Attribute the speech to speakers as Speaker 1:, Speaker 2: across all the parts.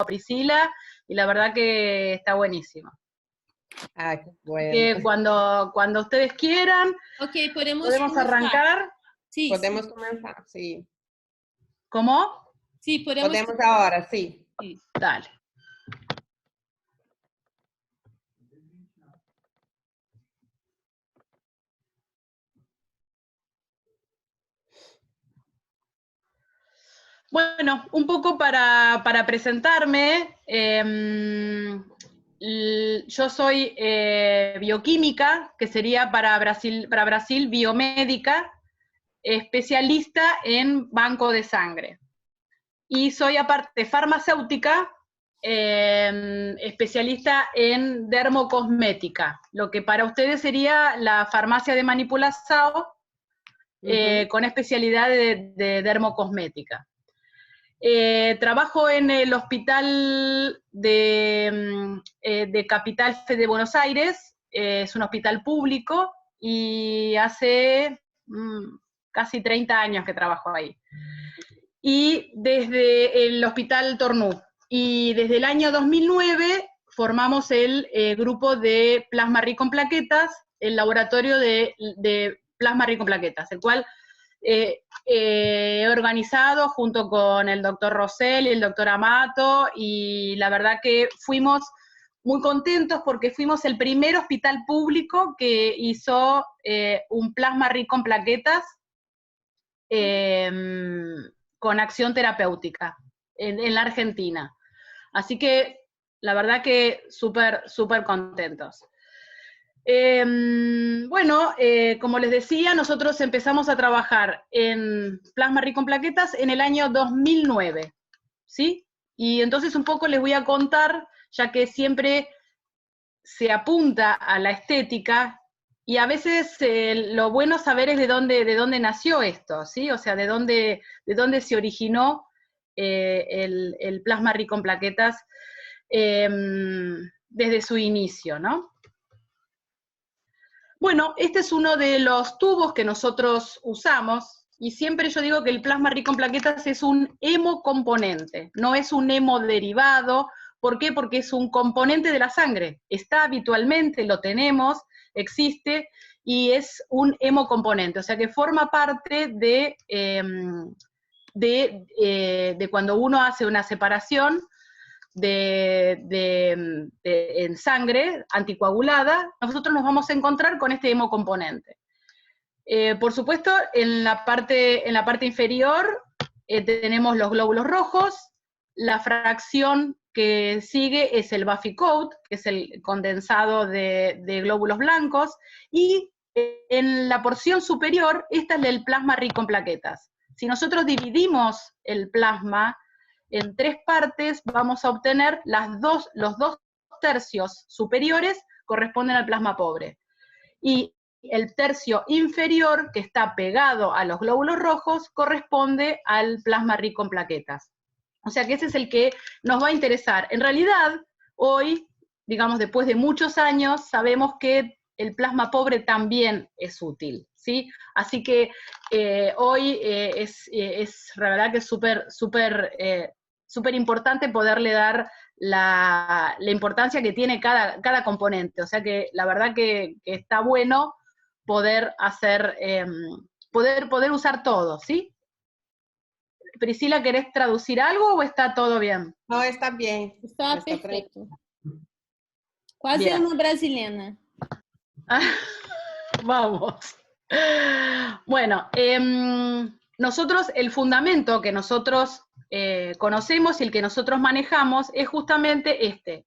Speaker 1: Priscila, y la verdad que está buenísimo.
Speaker 2: Ah, qué bueno.
Speaker 1: Que cuando ustedes quieran,
Speaker 3: Ok, podemos
Speaker 1: arrancar.
Speaker 3: Sí,
Speaker 2: podemos comenzar, sí.
Speaker 1: ¿Cómo?
Speaker 3: Sí,
Speaker 2: podemos ahora, sí.
Speaker 3: Sí.
Speaker 1: Dale. Bueno, un poco para presentarme, yo soy bioquímica, que sería para Brasil biomédica, especialista en banco de sangre. Y soy aparte farmacéutica, especialista en dermocosmética, lo que para ustedes sería la farmacia de manipulación, con especialidad de dermocosmética. Trabajo en el hospital de Capital de Buenos Aires, es un hospital público, y hace casi 30 años que trabajo ahí. Y desde el Hospital Tornú. Y desde el año 2009 formamos el grupo de plasma rico en plaquetas, el laboratorio de plasma rico en plaquetas, el cual he organizado junto con el doctor Rosell y el doctor Amato, y la verdad que fuimos muy contentos porque fuimos el primer hospital público que hizo un plasma rico en plaquetas con acción terapéutica en la Argentina. Así que la verdad que súper contentos. Bueno, como les decía, nosotros empezamos a trabajar en plasma rico en plaquetas en el año 2009, ¿sí? Y entonces un poco les voy a contar, ya que siempre se apunta a la estética, y a veces lo bueno saber es de dónde nació esto, ¿sí? O sea, de dónde se originó el plasma rico en plaquetas desde su inicio, ¿no? Bueno, este es uno de los tubos que nosotros usamos, y siempre yo digo que el plasma rico en plaquetas es un hemocomponente, no es un hemoderivado. ¿Por qué? Porque es un componente de la sangre, está habitualmente, lo tenemos, existe, y es un hemocomponente, o sea que forma parte de cuando uno hace una separación en sangre anticoagulada, nosotros nos vamos a encontrar con este hemocomponente. Por supuesto, en la parte inferior tenemos los glóbulos rojos, la fracción que sigue es el Buffy coat, que es el condensado de glóbulos blancos, y en la porción superior, esta es el plasma rico en plaquetas. Si nosotros dividimos el plasma en 3 partes, vamos a obtener los 2 tercios superiores corresponden al plasma pobre. Y el tercio inferior, que está pegado a los glóbulos rojos, corresponde al plasma rico en plaquetas. O sea que ese es el que nos va a interesar. En realidad, hoy, digamos, después de muchos años, sabemos que el plasma pobre también es útil, ¿sí? Así que hoy es la verdad que es súper importante poderle dar la importancia que tiene cada componente. O sea que la verdad que está bueno poder hacer, poder usar todo, ¿sí? Priscila, ¿querés traducir algo o está todo bien?
Speaker 2: No, está bien.
Speaker 3: Está perfecto. Quase
Speaker 1: Bien.
Speaker 3: uma brasileña.
Speaker 1: Vamos. Bueno, nosotros, el fundamento que nosotros conocemos y el que nosotros manejamos es justamente este.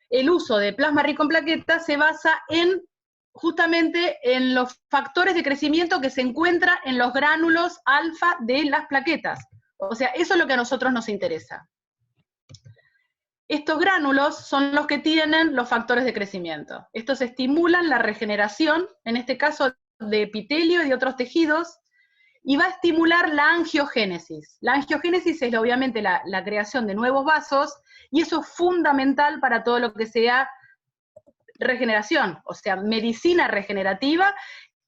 Speaker 1: El uso de plasma rico en plaquetas se basa justamente en los factores de crecimiento que se encuentran en los gránulos alfa de las plaquetas. O sea, eso es lo que a nosotros nos interesa. Estos gránulos son los que tienen los factores de crecimiento. Estos estimulan la regeneración, en este caso de epitelio y de otros tejidos, y va a estimular la angiogénesis. La angiogénesis es obviamente la creación de nuevos vasos, y eso es fundamental para todo lo que sea regeneración, o sea, medicina regenerativa,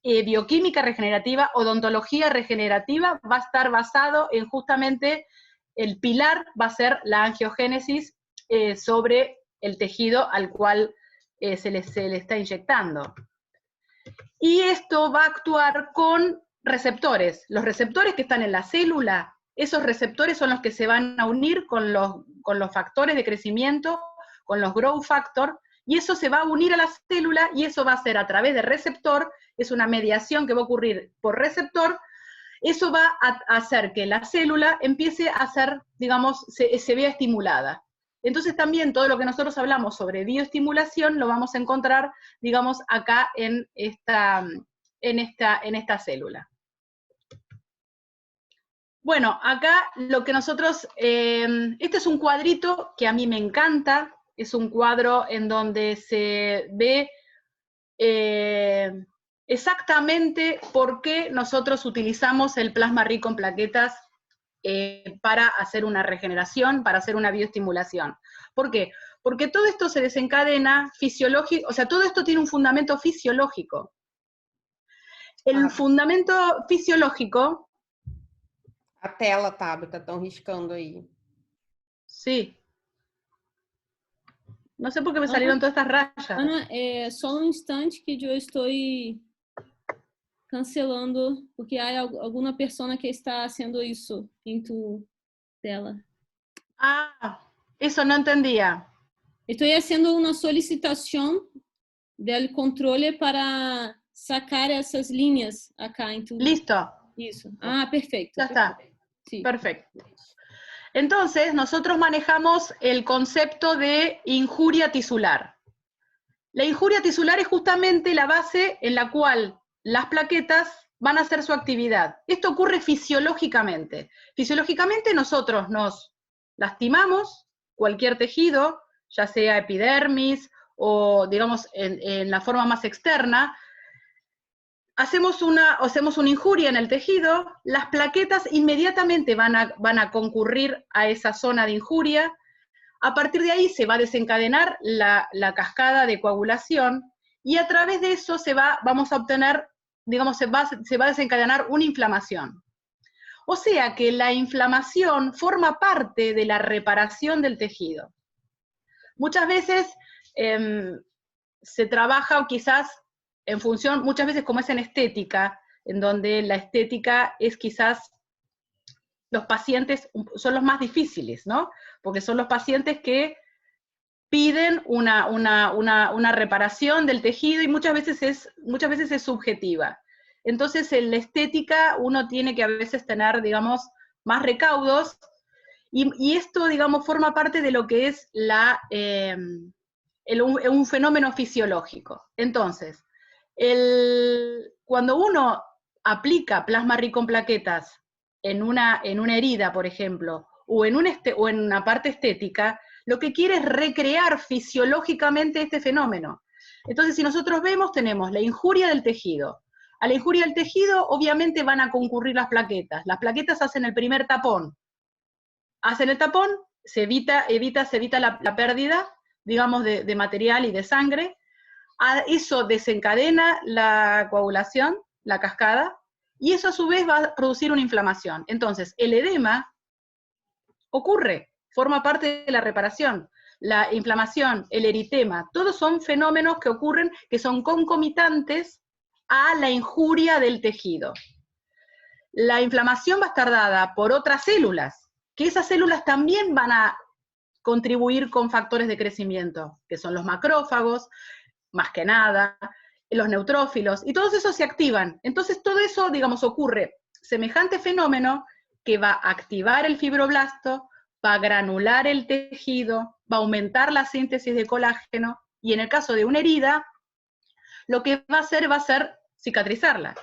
Speaker 1: bioquímica regenerativa, odontología regenerativa, va a estar basado en justamente el pilar va a ser la angiogénesis sobre el tejido al cual se le está inyectando. Y esto va a actuar con receptores. Los receptores que están en la célula, esos receptores son los que se van a unir con los factores de crecimiento, con los growth factor, y eso se va a unir a la célula, y eso va a ser a través de receptor, es una mediación que va a ocurrir por receptor. Eso va a hacer que la célula empiece a ser, digamos, se vea estimulada. Entonces también todo lo que nosotros hablamos sobre bioestimulación lo vamos a encontrar, digamos, acá en esta célula. Bueno, acá lo que nosotros, este es un cuadrito que a mí me encanta, es un cuadro en donde se ve exactamente por qué nosotros utilizamos el plasma rico en plaquetas para hacer una regeneración, para hacer una bioestimulación. ¿Por qué? Porque todo esto se desencadena fisiológico, o sea, todo esto tiene un fundamento fisiológico. El fundamento fisiológico...
Speaker 2: A tela, Tabita, estão riscando aí.
Speaker 1: Sí. No sé por qué me salieron todas estas rayas.
Speaker 3: Ana, só um instante que eu estou cancelando, porque há alguma pessoa que está haciendo isso em tu tela.
Speaker 1: Ah, eso no entendía.
Speaker 3: Estou fazendo uma solicitação do controle para sacar essas linhas acá em tu...
Speaker 1: Listo.
Speaker 3: Isso. Ah, perfeito.
Speaker 1: Ya está.
Speaker 3: Sí.
Speaker 1: Perfecto. Entonces, nosotros manejamos el concepto de injuria tisular. La injuria tisular es justamente la base en la cual las plaquetas van a hacer su actividad. Esto ocurre fisiológicamente. Fisiológicamente nosotros nos lastimamos cualquier tejido, ya sea epidermis o, digamos, en la forma más externa. Hacemos una injuria en el tejido, las plaquetas inmediatamente van a concurrir a esa zona de injuria. A partir de ahí se va a desencadenar la cascada de coagulación, y a través de eso vamos a obtener, digamos, se va a desencadenar una inflamación. O sea que la inflamación forma parte de la reparación del tejido. Muchas veces se trabaja, o quizás en función, muchas veces como es en estética, en donde la estética es quizás, los pacientes son los más difíciles, ¿no? Porque son los pacientes que piden una reparación del tejido, y muchas veces es subjetiva. Entonces en la estética uno tiene que a veces tener, digamos, más recaudos, y esto, digamos, forma parte de lo que es un fenómeno fisiológico. Entonces, cuando uno aplica plasma rico en plaquetas en una herida, por ejemplo, o en una parte estética, lo que quiere es recrear fisiológicamente este fenómeno. Entonces, si nosotros vemos, tenemos la injuria del tejido. A la injuria del tejido, obviamente, van a concurrir las plaquetas. Las plaquetas hacen el primer tapón. Hacen el tapón, se evita la pérdida, digamos, de material y de sangre. Eso desencadena la coagulación, la cascada, y eso a su vez va a producir una inflamación. Entonces, el edema ocurre, forma parte de la reparación. La inflamación, el eritema, todos son fenómenos que ocurren, que son concomitantes a la injuria del tejido. La inflamación va a estar dada por otras células, que esas células también van a contribuir con factores de crecimiento, que son los macrófagos, más que nada, los neutrófilos, y todos esos se activan. Entonces todo eso, digamos, ocurre, semejante fenómeno, que va a activar el fibroblasto, va a granular el tejido, va a aumentar la síntesis de colágeno, y en el caso de una herida, lo que va a hacer cicatrizarla.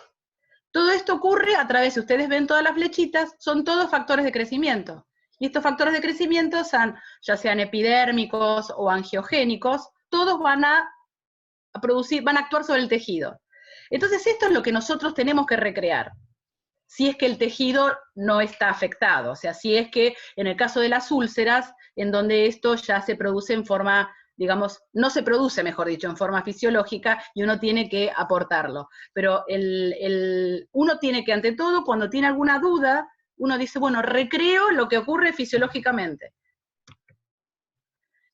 Speaker 1: Todo esto ocurre a través, si ustedes ven todas las flechitas, son todos factores de crecimiento. Y estos factores de crecimiento, ya sean epidérmicos o angiogénicos, todos van a actuar sobre el tejido. Entonces esto es lo que nosotros tenemos que recrear, si es que el tejido no está afectado, o sea, si es que en el caso de las úlceras, en donde esto ya se produce en forma, digamos, no se produce, mejor dicho, en forma fisiológica, y uno tiene que aportarlo. Pero uno tiene que, ante todo, cuando tiene alguna duda uno dice, bueno, recreo lo que ocurre fisiológicamente.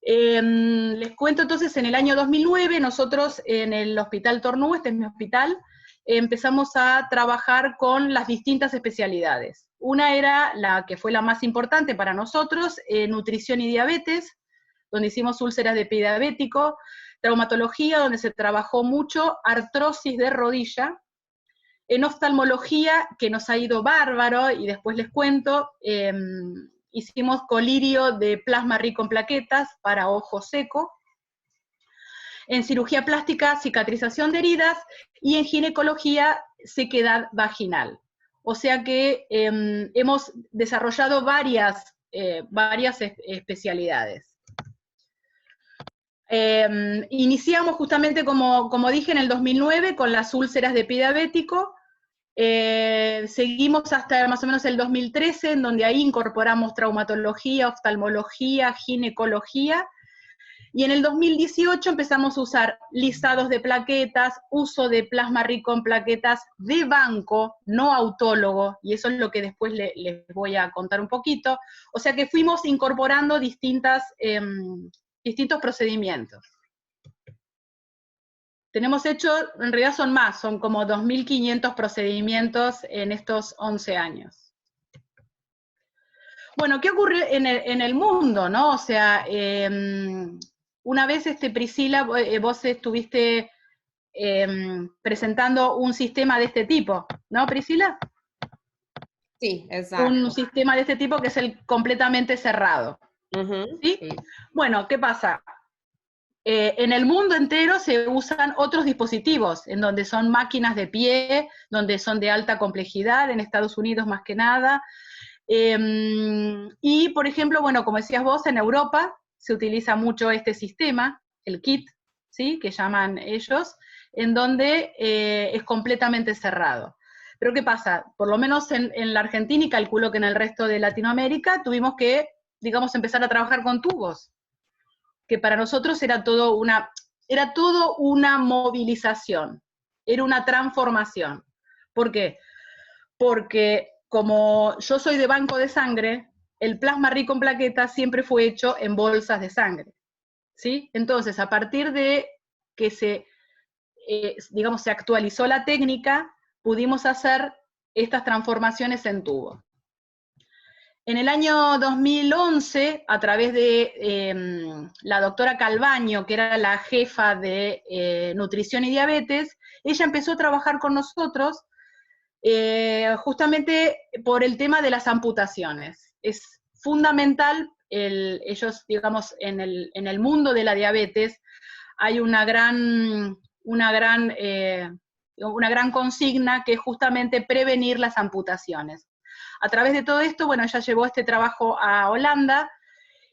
Speaker 1: Les cuento entonces, en el año 2009, nosotros en el Hospital Tornú, este es mi hospital, empezamos a trabajar con las distintas especialidades. Una era la que fue la más importante para nosotros, nutrición y diabetes, donde hicimos úlceras de pie diabético, traumatología, donde se trabajó mucho, artrosis de rodilla, en oftalmología, que nos ha ido bárbaro, y después les cuento, hicimos colirio de plasma rico en plaquetas para ojo seco, en cirugía plástica, cicatrización de heridas, y en ginecología, sequedad vaginal. O sea que hemos desarrollado varias especialidades. Iniciamos justamente, como dije, en el 2009 con las úlceras de pie diabético, seguimos hasta más o menos el 2013, en donde ahí incorporamos traumatología, oftalmología, ginecología, y en el 2018 empezamos a usar lisados de plaquetas, uso de plasma rico en plaquetas de banco, no autólogo, y eso es lo que después les voy a contar un poquito. O sea que fuimos incorporando distintos procedimientos. Tenemos hecho, en realidad son más, son como 2.500 procedimientos en estos 11 años. Bueno, ¿qué ocurre en el mundo, no? O sea, una vez, Priscila, vos estuviste presentando un sistema de este tipo, ¿no, Priscila?
Speaker 2: Sí, exacto.
Speaker 1: Un sistema de este tipo que es el completamente cerrado. ¿Sí?
Speaker 2: Sí.
Speaker 1: Bueno, ¿qué pasa? En el mundo entero se usan otros dispositivos, en donde son máquinas de pie, donde son de alta complejidad, en Estados Unidos más que nada. Y, por ejemplo, bueno, como decías vos, en Europa se utiliza mucho este sistema, el kit, ¿sí?, que llaman ellos, en donde es completamente cerrado. Pero ¿qué pasa? Por lo menos en la Argentina, y calculo que en el resto de Latinoamérica, tuvimos que, digamos, empezar a trabajar con tubos, que para nosotros era todo una movilización, era una transformación. ¿Por qué? Porque como yo soy de banco de sangre, el plasma rico en plaquetas siempre fue hecho en bolsas de sangre, ¿sí? Entonces, a partir de que se actualizó la técnica, pudimos hacer estas transformaciones en tubo. En el año 2011, a través de la doctora Calvaño, que era la jefa de nutrición y diabetes, ella empezó a trabajar con nosotros justamente por el tema de las amputaciones. Es fundamental, ellos, digamos, en el mundo de la diabetes hay una gran consigna que es justamente prevenir las amputaciones. A través de todo esto, bueno, ella llevó este trabajo a Holanda,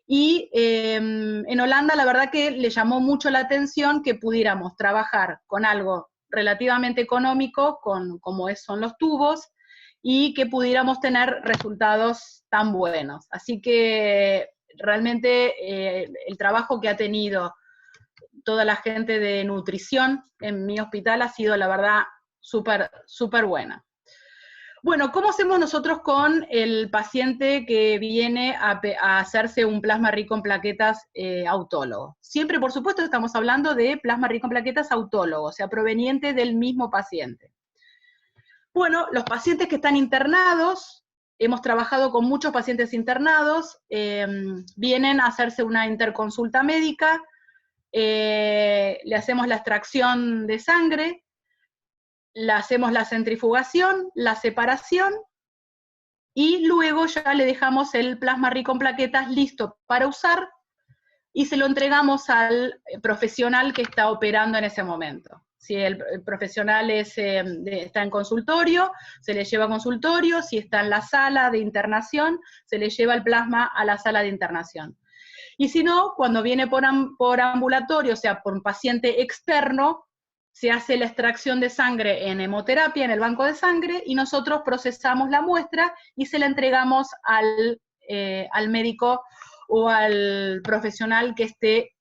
Speaker 1: y en Holanda la verdad que le llamó mucho la atención que pudiéramos trabajar con algo relativamente económico, como son los tubos, y que pudiéramos tener resultados tan buenos. Así que realmente el trabajo que ha tenido toda la gente de nutrición en mi hospital ha sido, la verdad, súper, súper buena. Bueno, ¿cómo hacemos nosotros con el paciente que viene a hacerse un plasma rico en plaquetas autólogo? Siempre, por supuesto, estamos hablando de plasma rico en plaquetas autólogo, o sea, proveniente del mismo paciente. Bueno, los pacientes que están internados, hemos trabajado con muchos pacientes internados, vienen a hacerse una interconsulta médica, le hacemos la extracción de sangre, hacemos la centrifugación, la separación, y luego ya le dejamos el plasma rico en plaquetas listo para usar, y se lo entregamos al profesional que está operando en ese momento. Si el profesional está en consultorio, se le lleva a consultorio; si está en la sala de internación, se le lleva el plasma a la sala de internación. Y si no, cuando viene por ambulatorio, o sea, por un paciente externo, se hace la extracción de sangre en hemoterapia, en el banco de sangre, y nosotros procesamos la muestra y se la entregamos al médico o al profesional que esté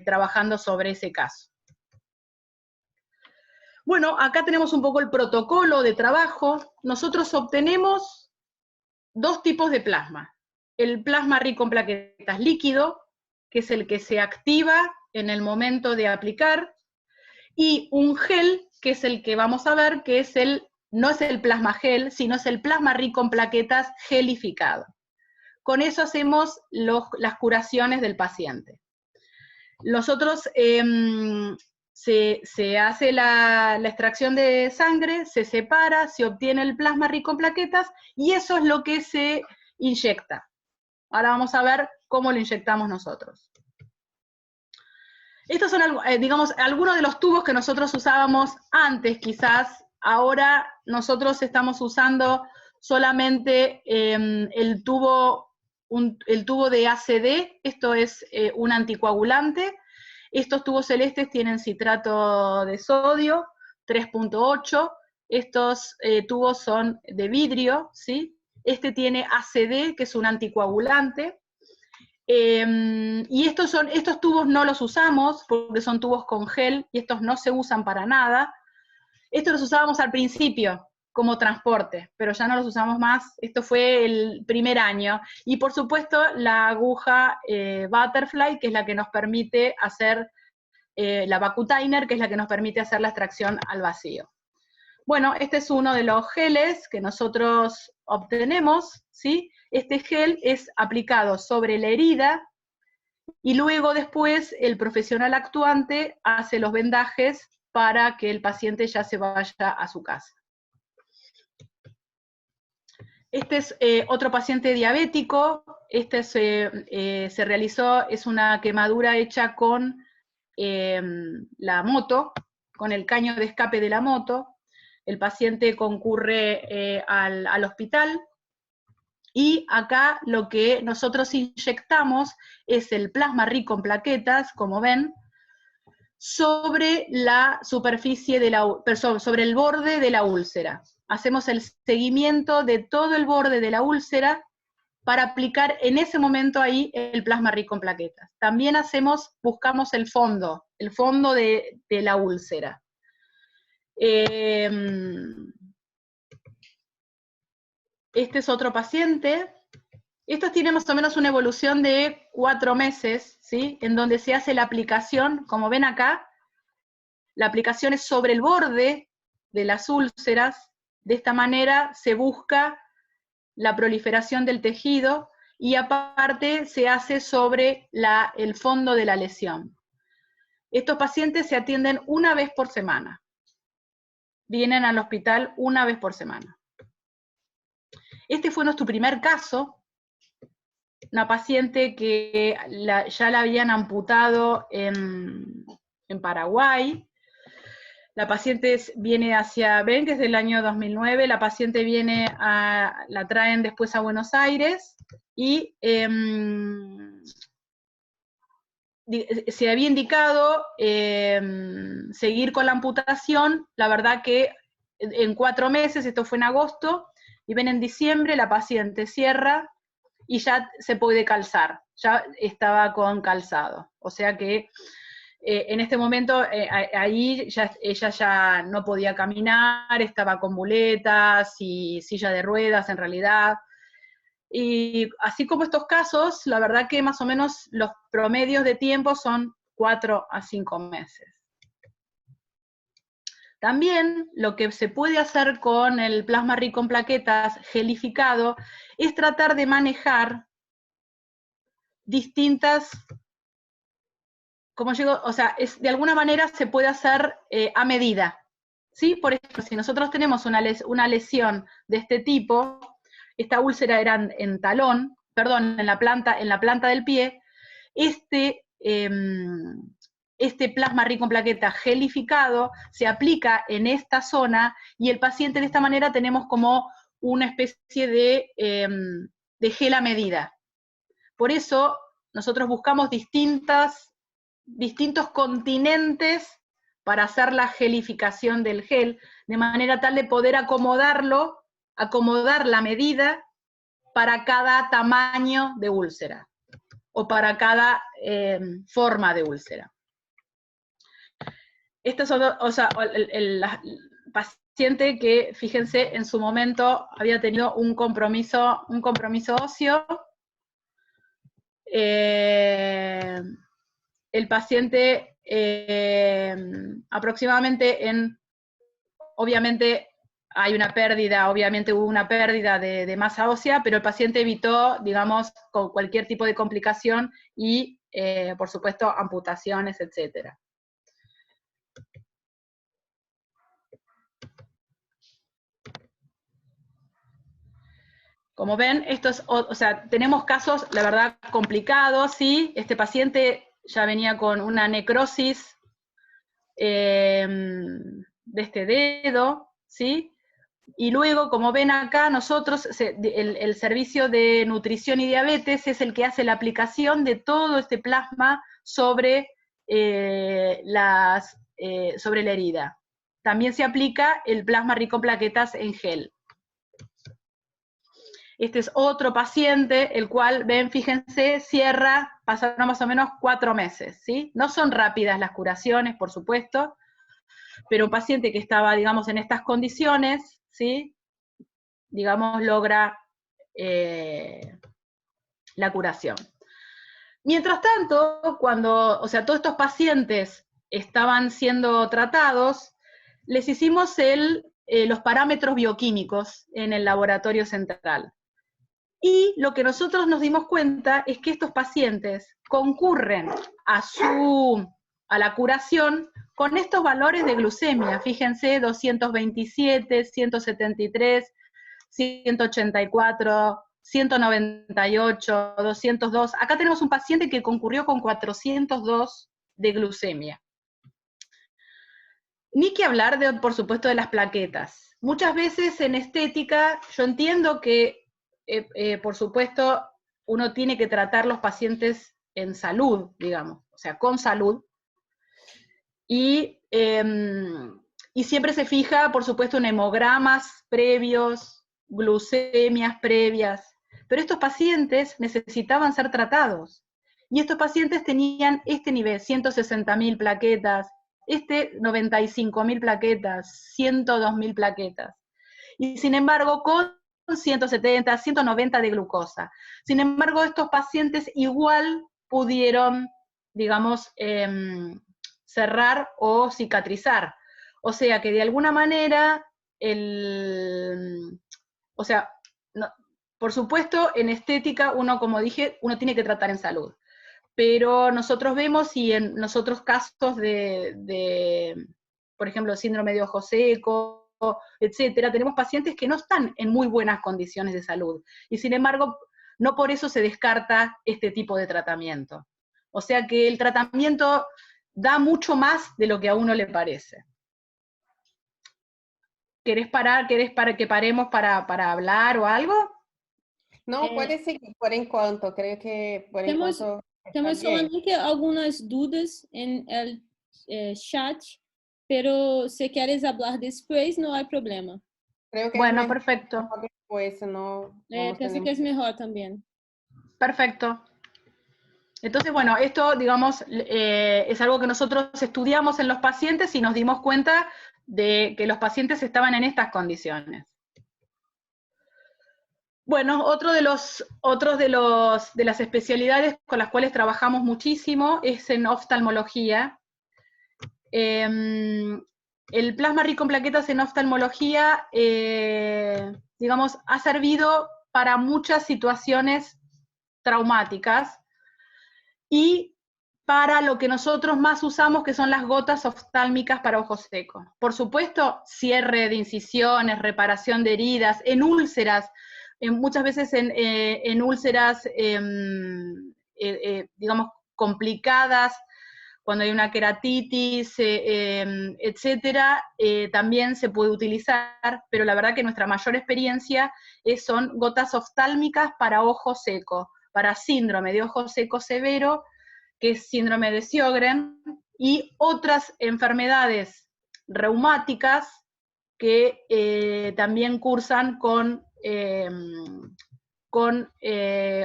Speaker 1: trabajando sobre ese caso. Bueno, acá tenemos un poco el protocolo de trabajo. Nosotros obtenemos dos tipos de plasma. El plasma rico en plaquetas líquido, que es el que se activa en el momento de aplicar, y un gel, que es el que vamos a ver, que es no es el plasma gel, sino es el plasma rico en plaquetas gelificado. Con eso hacemos las curaciones del paciente. Nosotros se hace la extracción de sangre, se separa, se obtiene el plasma rico en plaquetas, y eso es lo que se inyecta. Ahora vamos a ver cómo lo inyectamos nosotros. Estos son, digamos, algunos de los tubos que nosotros usábamos antes, quizás. Ahora nosotros estamos usando solamente el tubo de ACD. Esto es un anticoagulante. Estos tubos celestes tienen citrato de sodio, 3.8. Estos tubos son de vidrio, ¿sí? Este tiene ACD, que es un anticoagulante. Y estos tubos no los usamos porque son tubos con gel y estos no se usan para nada. Estos los usábamos al principio como transporte, pero ya no los usamos más. Esto fue el primer año. Y por supuesto la aguja Butterfly, que es la que nos permite hacer, la Vacutainer, que es la que nos permite hacer la extracción al vacío. Bueno, este es uno de los geles que nosotros obtenemos, ¿sí? Este gel es aplicado sobre la herida y luego después el profesional actuante hace los vendajes para que el paciente ya se vaya a su casa. Este es otro paciente diabético. Este se realizó, es una quemadura hecha con la moto, con el caño de escape de la moto. El paciente concurre al hospital, y acá lo que nosotros inyectamos es el plasma rico en plaquetas, como ven, sobre la superficie sobre el borde de la úlcera. Hacemos el seguimiento de todo el borde de la úlcera para aplicar en ese momento ahí el plasma rico en plaquetas. También buscamos el fondo de la úlcera. Este es otro paciente. Estos tienen más o menos una evolución de 4 meses, ¿sí? En donde se hace la aplicación, como ven acá, la aplicación es sobre el borde de las úlceras. De esta manera se busca la proliferación del tejido, y aparte se hace sobre el fondo de la lesión. Estos pacientes se atienden una vez por semana. Vienen al hospital una vez por semana. Este fue nuestro primer caso, una paciente que ya la habían amputado en Paraguay. La paciente viene ven que es del año 2009, la paciente la traen después a Buenos Aires, y se había indicado seguir con la amputación. La verdad que en 4 meses, esto fue en agosto, y ven en diciembre, la paciente cierra y ya se puede calzar, ya estaba con calzado. O sea que en este momento ahí ella ya no podía caminar, estaba con muletas y silla de ruedas en realidad. Y así como estos casos, la verdad que más o menos los promedios de tiempo son 4 a 5 meses. También lo que se puede hacer con el plasma rico en plaquetas gelificado es tratar de manejar distintas, de alguna manera se puede hacer a medida, ¿sí? Por ejemplo, si nosotros tenemos una lesión de este tipo, esta úlcera era en la planta del pie, este plasma rico en plaquetas gelificado se aplica en esta zona, y el paciente de esta manera tenemos como una especie de gel a medida. Por eso nosotros buscamos distintos continentes para hacer la gelificación del gel, de manera tal de poder acomodar la medida para cada tamaño de úlcera, o para cada forma de úlcera. Estas son, paciente que, fíjense, en su momento había tenido un compromiso óseo. El paciente aproximadamente obviamente hay una pérdida, obviamente hubo una pérdida de masa ósea, pero el paciente evitó, digamos, con cualquier tipo de complicación y, por supuesto, amputaciones, etcétera. Como ven, esto es, o sea, tenemos casos, la verdad, complicados, ¿sí? Este paciente ya venía con una necrosis de este dedo, ¿sí? Y luego, como ven acá, nosotros, el servicio de nutrición y diabetes es el que hace la aplicación de todo este plasma sobre, sobre la herida. También se aplica el plasma rico en plaquetas en gel. Este es otro paciente, el cual, ven, fíjense, cierra, pasaron más o menos 4 meses, ¿sí? No son rápidas las curaciones, por supuesto, pero un paciente que estaba, digamos, en estas condiciones, ¿sí? Digamos, logra la curación. Mientras tanto, cuando, o sea, todos estos pacientes estaban siendo tratados, les hicimos los parámetros bioquímicos en el laboratorio central. Y lo que nosotros nos dimos cuenta es que estos pacientes concurren a la curación con estos valores de glucemia. Fíjense, 227, 173, 184, 198, 202. Acá tenemos un paciente que concurrió con 402 de glucemia. Ni que hablar, por supuesto, de las plaquetas. Muchas veces en estética, yo entiendo que, por supuesto, uno tiene que tratar los pacientes en salud, digamos, o sea, con salud, y siempre se fija, por supuesto, en hemogramas previos, glucemias previas, pero estos pacientes necesitaban ser tratados, y estos pacientes tenían este nivel, 160.000 plaquetas, 95.000 plaquetas, 102.000 plaquetas, y sin embargo, con 170, 190 de glucosa. Sin embargo, estos pacientes igual pudieron, digamos, cerrar o cicatrizar. O sea que de alguna manera, o sea, no, por supuesto, en estética, uno, como dije, uno tiene que tratar en salud. Pero nosotros vemos y en nosotros casos por ejemplo, síndrome de ojo seco, etcétera, tenemos pacientes que no están en muy buenas condiciones de salud. Y sin embargo, no por eso se descarta este tipo de tratamiento. O sea que el tratamiento da mucho más de lo que a uno le parece. ¿Querés que paremos para hablar o algo?
Speaker 2: Não, pode seguir por enquanto. Creio que por enquanto
Speaker 3: Temos solamente algumas dúvidas en el chat, pero si quieres hablar después, no hay problema.
Speaker 2: Creo que
Speaker 1: bueno,
Speaker 2: es mejor
Speaker 1: perfecto.
Speaker 2: después, no
Speaker 3: Pienso que es mejor también.
Speaker 1: Perfecto. Entonces, bueno, esto, digamos, es algo que nosotros estudiamos en los pacientes y nos dimos cuenta de que los pacientes estaban en estas condiciones. Bueno, de las especialidades con las cuales trabajamos muchísimo es en oftalmología. El plasma rico en plaquetas en oftalmología, digamos, ha servido para muchas situaciones traumáticas y para lo que nosotros más usamos, que son las gotas oftálmicas para ojos secos. Por supuesto, cierre de incisiones, reparación de heridas, en úlceras, muchas veces en úlceras, digamos, complicadas, cuando hay una queratitis, etcétera, también se puede utilizar, pero la verdad que nuestra mayor experiencia son gotas oftálmicas para ojo seco, para síndrome de ojo seco severo, que es síndrome de Sjögren, y otras enfermedades reumáticas que también cursan con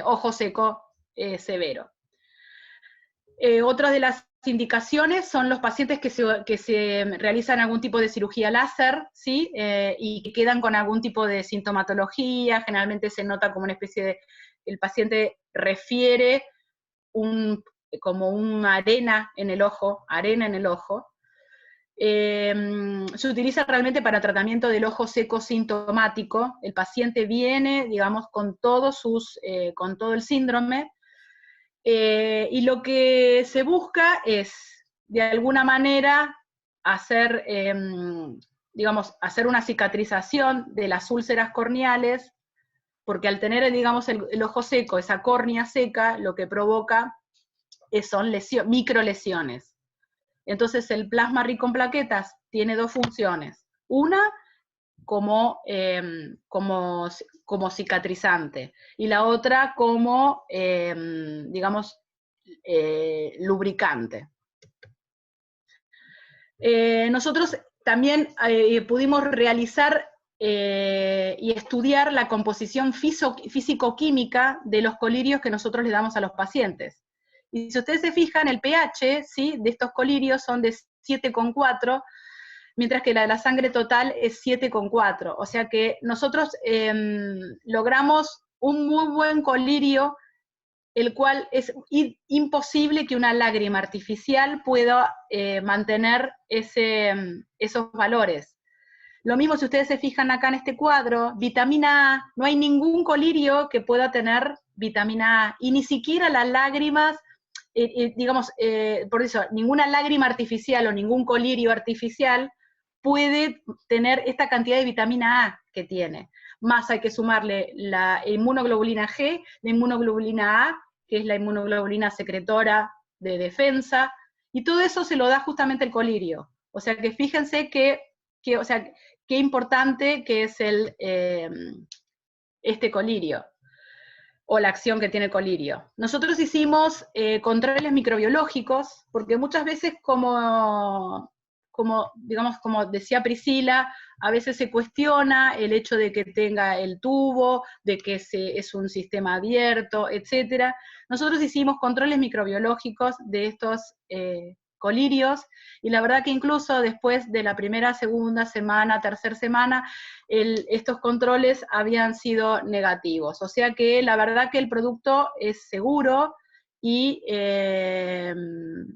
Speaker 1: ojo seco severo. Otra de las indicaciones son los pacientes que se realizan algún tipo de cirugía láser, ¿sí? Y que quedan con algún tipo de sintomatología, generalmente se nota como una especie de, el paciente refiere como una arena en el ojo, se utiliza realmente para tratamiento del ojo seco sintomático. El paciente viene, digamos, con todo el síndrome, y lo que se busca es, de alguna manera, hacer, digamos, hacer una cicatrización de las úlceras corneales, porque al tener, digamos, el ojo seco, esa córnea seca, lo que provoca son microlesiones. Entonces el plasma rico en plaquetas tiene dos funciones. Una, como cicatrizante, y la otra como, digamos, lubricante. Nosotros también pudimos realizar y estudiar la composición físico-química de los colirios que nosotros le damos a los pacientes. Y si ustedes se fijan, el pH, ¿sí?, de estos colirios son de 7,4, mientras que la sangre total es 7,4. O sea que nosotros logramos un muy buen colirio, el cual es imposible que una lágrima artificial pueda mantener esos valores. Lo mismo si ustedes se fijan acá en este cuadro, vitamina A, no hay ningún colirio que pueda tener vitamina A, y ni siquiera las lágrimas, digamos, por eso, ninguna lágrima artificial o ningún colirio artificial puede tener esta cantidad de vitamina A que tiene. Más hay que sumarle la inmunoglobulina G, la inmunoglobulina A, que es la inmunoglobulina secretora de defensa, y todo eso se lo da justamente el colirio. O sea que fíjense o sea, qué importante que es este colirio, o la acción que tiene el colirio. Nosotros hicimos controles microbiológicos, porque muchas veces, como decía Priscila, a veces se cuestiona el hecho de que tenga el tubo, de que es un sistema abierto, etc. Nosotros hicimos controles microbiológicos de estos colirios, y la verdad que incluso después de la primera, segunda semana, tercera semana, estos controles habían sido negativos. O sea que la verdad que el producto es seguro, y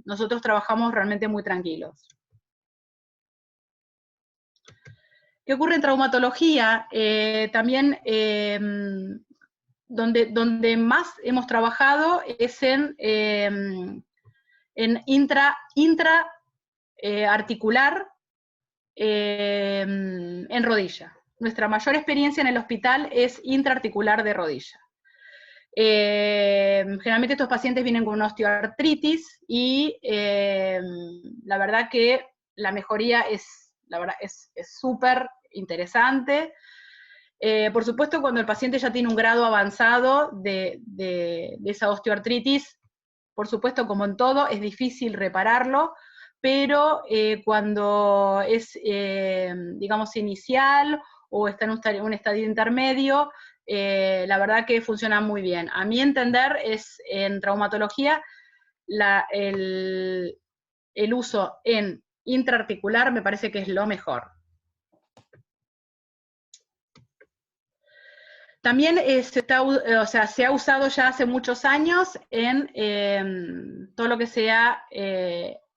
Speaker 1: nosotros trabajamos realmente muy tranquilos. ¿Qué ocurre en traumatología? También donde más hemos trabajado es en intraarticular en rodilla. Nuestra mayor experiencia en el hospital es intraarticular de rodilla. Generalmente estos pacientes vienen con una osteoartritis, y la verdad que la mejoría es súper interesante. Por supuesto, cuando el paciente ya tiene un grado avanzado de esa osteoartritis, por supuesto, como en todo, es difícil repararlo, pero cuando es, digamos, inicial, o está en un estadio intermedio, la verdad que funciona muy bien. A mi entender, en traumatología, el uso en intraarticular me parece que es lo mejor. También se ha usado ya hace muchos años en todo lo que sea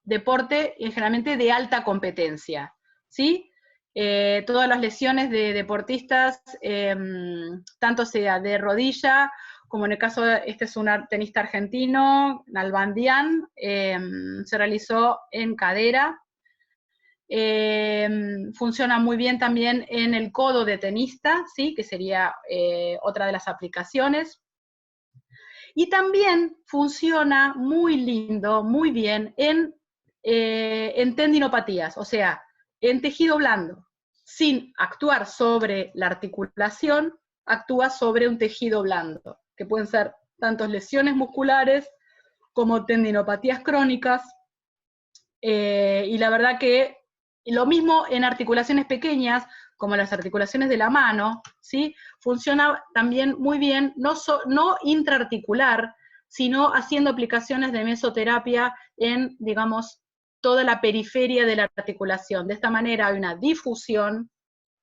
Speaker 1: deporte, y generalmente de alta competencia, ¿sí? Todas las lesiones de deportistas, tanto sea de rodilla, como en el caso este es un tenista argentino, Nalbandian, se realizó en cadera. Funciona muy bien también en el codo de tenista, ¿sí?, que sería otra de las aplicaciones. Y también funciona muy lindo, muy bien en tendinopatías, o sea, en tejido blando. Sin actuar sobre la articulación, actúa sobre un tejido blando, que pueden ser tanto lesiones musculares como tendinopatías crónicas, y la verdad que lo mismo en articulaciones pequeñas, como las articulaciones de la mano, ¿sí? Funciona también muy bien, no intraarticular, sino haciendo aplicaciones de mesoterapia en, digamos, toda la periferia de la articulación. De esta manera hay una difusión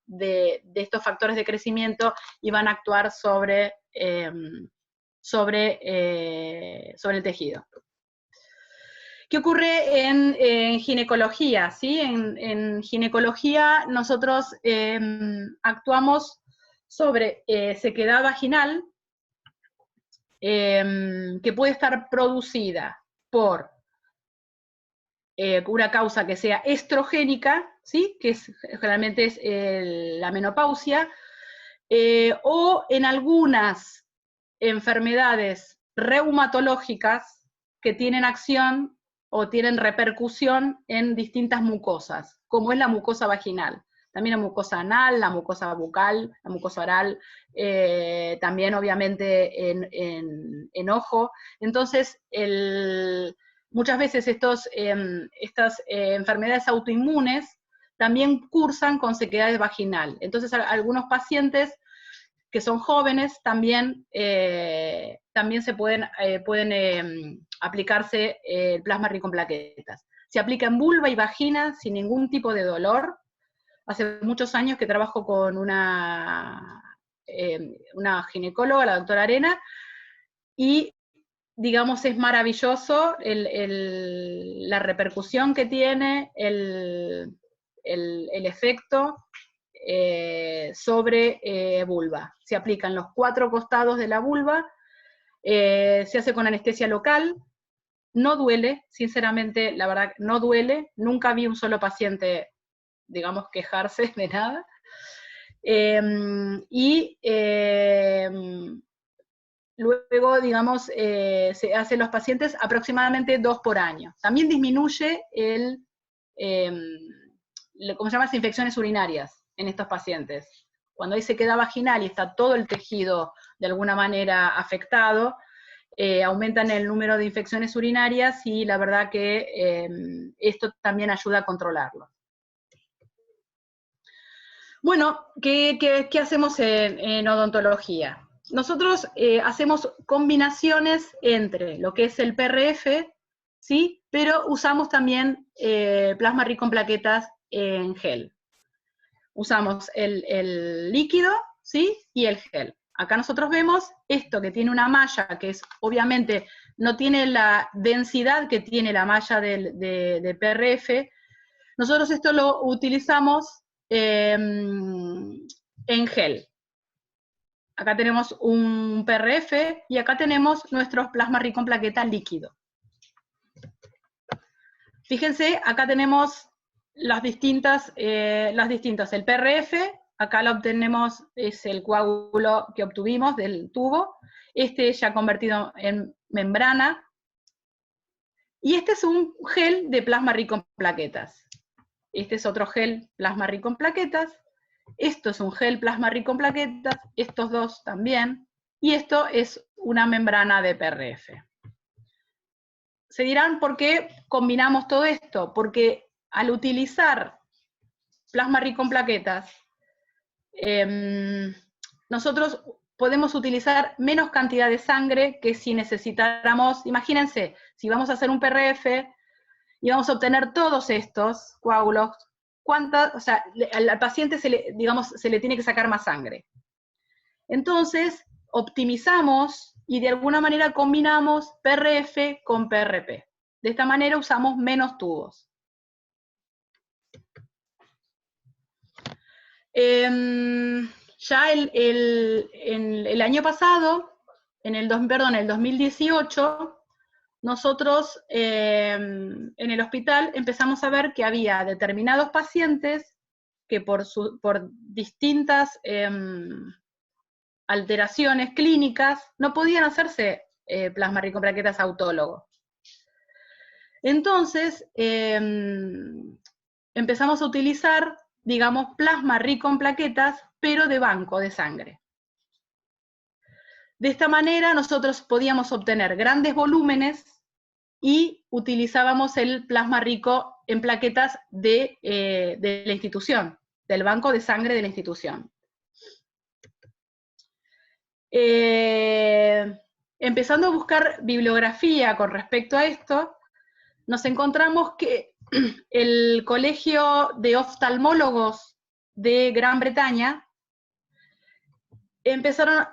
Speaker 1: de estos factores de crecimiento y van a actuar sobre el tejido. ¿Qué ocurre en ginecología? ¿Sí? En ginecología nosotros actuamos sobre sequedad vaginal que puede estar producida por una causa que sea estrogénica, ¿sí? Que generalmente es la menopausia, o en algunas enfermedades reumatológicas que tienen acción o tienen repercusión en distintas mucosas, como es la mucosa vaginal. También la mucosa anal, la mucosa bucal, la mucosa oral, también obviamente en ojo. Entonces, muchas veces estas enfermedades autoinmunes también cursan con sequedad vaginal. Entonces, algunos pacientes que son jóvenes también se pueden aplicarse el plasma rico en plaquetas. Se aplica en vulva y vagina sin ningún tipo de dolor. Hace muchos años que trabajo con una ginecóloga, la doctora Arena, y digamos es maravilloso la repercusión que tiene, el efecto sobre vulva. Se aplica en los 4 costados de la vulva, se hace con anestesia local, no duele, sinceramente, la verdad, no duele, nunca vi un solo paciente, digamos, quejarse de nada, luego, digamos, se hacen los pacientes aproximadamente 2 por año. También disminuye ¿cómo se llama? Las infecciones urinarias en estos pacientes. Cuando hay sequedad vaginal y está todo el tejido de alguna manera afectado, aumentan el número de infecciones urinarias y la verdad que esto también ayuda a controlarlo. Bueno, ¿qué hacemos en odontología? Nosotros hacemos combinaciones entre lo que es el PRF, ¿sí? Pero usamos también plasma rico en plaquetas en gel. Usamos el líquido, ¿sí? Y el gel. Acá nosotros vemos esto que tiene una malla que es, obviamente, no tiene la densidad que tiene la malla de PRF. Nosotros esto lo utilizamos en gel. Acá tenemos un PRF y acá tenemos nuestros plasma rico en plaqueta líquido. Fíjense, acá tenemos las distintas, el PRF, acá lo obtenemos, es el coágulo que obtuvimos del tubo, este ya convertido en membrana, y este es un gel de plasma rico en plaquetas. Este es otro gel plasma rico en plaquetas, esto es un gel plasma rico en plaquetas, estos dos también, y esto es una membrana de PRF. Se dirán, ¿por qué combinamos todo esto? Porque al utilizar plasma rico en plaquetas, nosotros podemos utilizar menos cantidad de sangre que si necesitáramos, imagínense, si vamos a hacer un PRF y vamos a obtener todos estos coágulos, o sea, al paciente se le tiene que sacar más sangre. Entonces, optimizamos y de alguna manera combinamos PRF con PRP. De esta manera usamos menos tubos. Ya el año pasado, en el 2018, nosotros en el hospital empezamos a ver que había determinados pacientes que por distintas alteraciones clínicas no podían hacerse plasma rico en plaquetas autólogo. Entonces, empezamos a utilizar, digamos, plasma rico en plaquetas, pero de banco de sangre. De esta manera nosotros podíamos obtener grandes volúmenes y utilizábamos el plasma rico en plaquetas de la institución, del banco de sangre de la institución. empezando a buscar bibliografía con respecto a esto, nos encontramos que el Colegio de Oftalmólogos de Gran Bretaña empezaron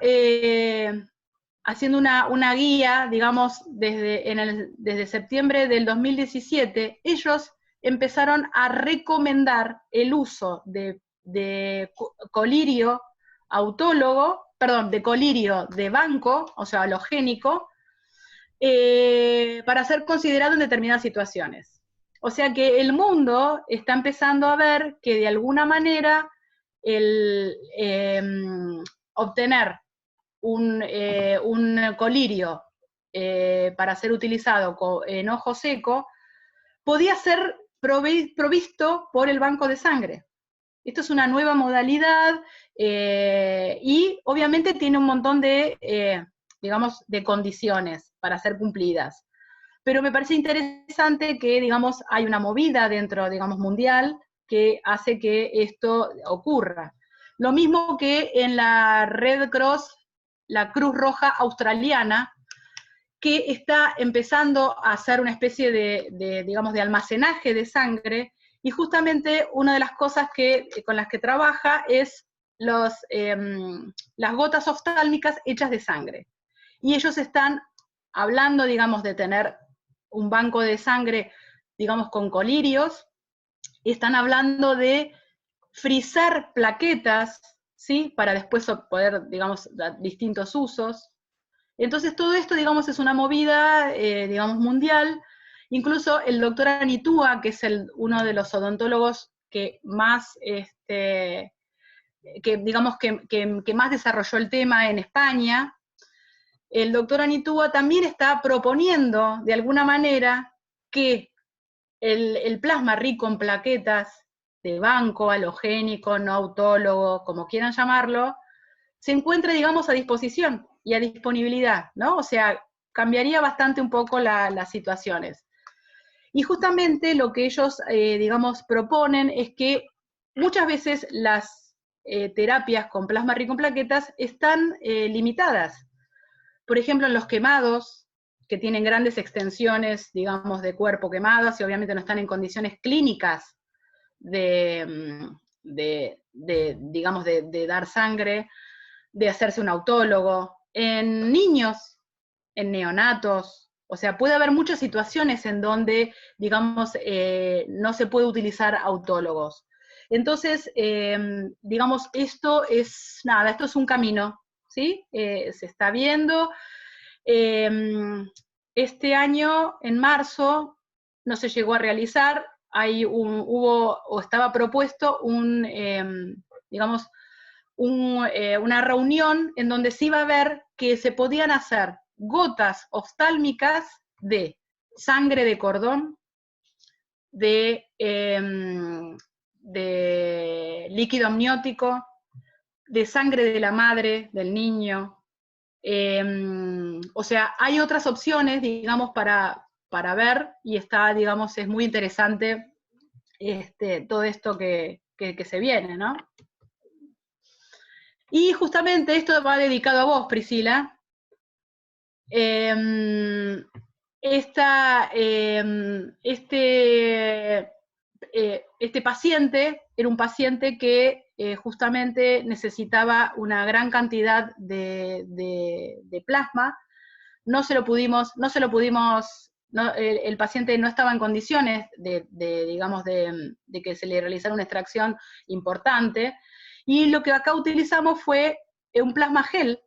Speaker 1: haciendo una guía, digamos, desde septiembre del 2017, ellos empezaron a recomendar el uso de colirio autólogo, perdón, de colirio de banco, o sea, halogénico, para ser considerado en determinadas situaciones. O sea que el mundo está empezando a ver que de alguna manera obtener un colirio para ser utilizado en ojo seco podía ser provisto por el banco de sangre. Esto es una nueva modalidad y obviamente tiene un montón de, digamos, de condiciones para ser cumplidas. Pero me parece interesante que, digamos, hay una movida dentro, digamos, mundial que hace que esto ocurra. Lo mismo que en la Red Cross, la Cruz Roja Australiana, que está empezando a hacer una especie digamos, de almacenaje de sangre, y justamente una de las cosas con las que trabaja es las gotas oftálmicas hechas de sangre. Y ellos están hablando, digamos, de tener un banco de sangre, digamos, con colirios, y están hablando de frizar plaquetas, ¿sí? Para después poder, digamos, dar distintos usos. Entonces todo esto, digamos, es una movida, digamos, mundial. Incluso el doctor Anitúa, que es uno de los odontólogos que más, digamos, que más desarrolló el tema en España, el doctor Anitúa también está proponiendo, de alguna manera, que el plasma rico en plaquetas de banco, halogénico, no autólogo, como quieran llamarlo, se encuentre, digamos, a disposición y a disponibilidad, ¿no? O sea, cambiaría bastante un poco las situaciones. Y justamente lo que ellos, digamos, proponen es que muchas veces las terapias con plasma rico en plaquetas están limitadas. Por ejemplo, en los quemados, que tienen grandes extensiones, digamos, de cuerpo quemadas y obviamente no están en condiciones clínicas digamos, de dar sangre, de hacerse un autólogo. En niños, en neonatos, o sea, puede haber muchas situaciones en donde, digamos, no se puede utilizar autólogos. Entonces, digamos, esto es un camino, ¿sí? Se está viendo. Este año, en marzo, no se llegó a realizar, estaba propuesto digamos, una reunión en donde se iba a ver que se podían hacer gotas oftálmicas de sangre de cordón, de líquido amniótico, de sangre de la madre, del niño. O sea, hay otras opciones, digamos, para ver, y digamos, es muy interesante todo esto que se viene, ¿no? Y justamente esto va dedicado a vos, Priscila. Este paciente era un paciente que justamente necesitaba una gran cantidad de plasma. El paciente no estaba en condiciones digamos, de que se le realizara una extracción importante, y lo que acá utilizamos fue un plasma gel,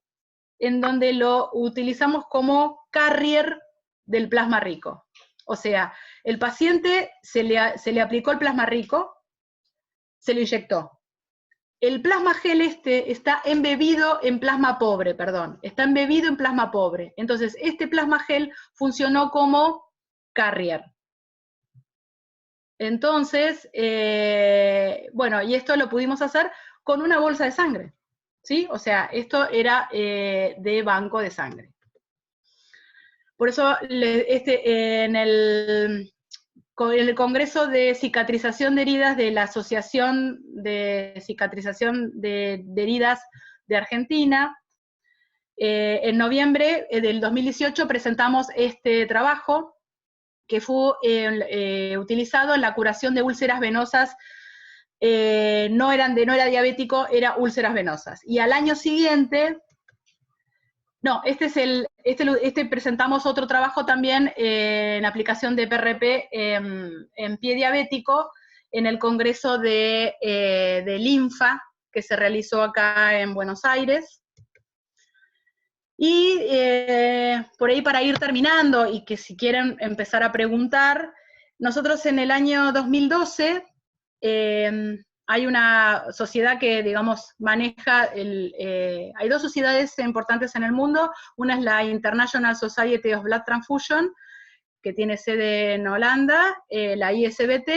Speaker 1: en donde lo utilizamos como carrier del plasma rico. O sea, el paciente se le aplicó el plasma rico, se lo inyectó. El plasma gel está embebido en plasma pobre, está embebido en plasma pobre. Entonces, este plasma gel funcionó como carrier. Entonces, bueno, y esto lo pudimos hacer con una bolsa de sangre, ¿sí? O sea, esto era de banco de sangre. Por eso, en el Congreso de Cicatrización de Heridas de la Asociación de Cicatrización de Heridas de Argentina, En noviembre del 2018 presentamos este trabajo que fue utilizado en la curación de úlceras venosas. No era diabético, era úlceras venosas. Y al año siguiente, no, este presentamos otro trabajo también en aplicación de PRP en pie diabético en el Congreso de Linfa, que se realizó acá en Buenos Aires. Y por ahí, para ir terminando, y que si quieren empezar a preguntar, nosotros en el año 2012 hay una sociedad que, digamos, maneja, hay dos sociedades importantes en el mundo. Una es la International Society of Blood Transfusion, que tiene sede en Holanda, la ISBT,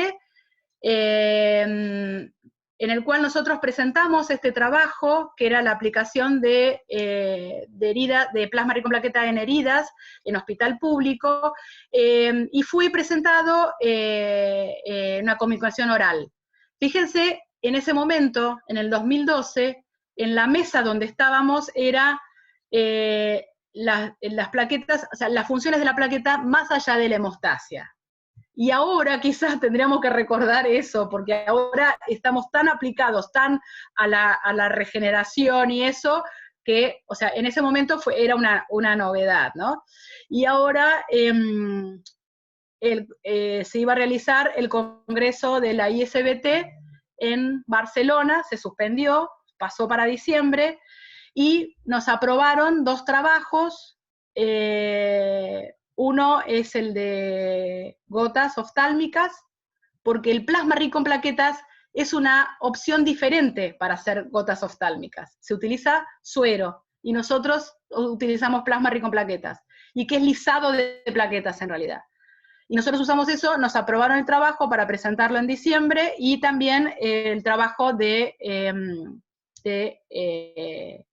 Speaker 1: en el cual nosotros presentamos este trabajo, que era la aplicación de plasma rico en plaqueta en heridas, en hospital público, y fue presentado en una comunicación oral. Fíjense, en ese momento, en el 2012, en la mesa donde estábamos era las plaquetas, o sea, las funciones de la plaqueta más allá de la hemostasia. Y ahora quizás tendríamos que recordar eso, porque ahora estamos tan aplicados, tan a la regeneración y eso, que, o sea, en ese momento era una novedad, ¿no? Y ahora se iba a realizar el congreso de la ISBT en Barcelona, se suspendió, pasó para diciembre, y nos aprobaron dos trabajos. Uno es el de gotas oftálmicas, porque el plasma rico en plaquetas es una opción diferente para hacer gotas oftálmicas. Se utiliza suero, y nosotros utilizamos plasma rico en plaquetas, y que es lisado de plaquetas en realidad. Y nosotros usamos eso, nos aprobaron el trabajo para presentarlo en diciembre, y también el trabajo de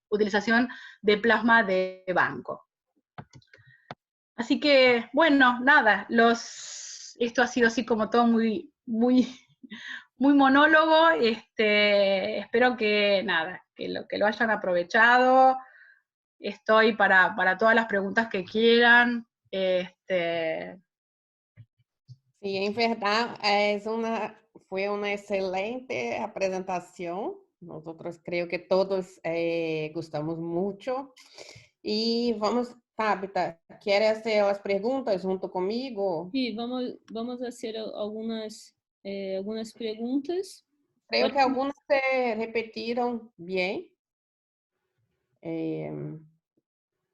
Speaker 1: utilización de plasma de banco. Así que, bueno, nada, esto ha sido así como todo muy, muy, muy monólogo. Espero que, nada, que lo hayan aprovechado. Estoy para todas las preguntas que quieran.
Speaker 2: Sí, en verdad, fue una excelente presentación. Nosotros creo que todos gustamos mucho. Y vamos, Tabita, ¿quieres hacer las preguntas junto conmigo?
Speaker 3: Sí, vamos a hacer algunas preguntas.
Speaker 2: Creo que algunas se repetieron bien.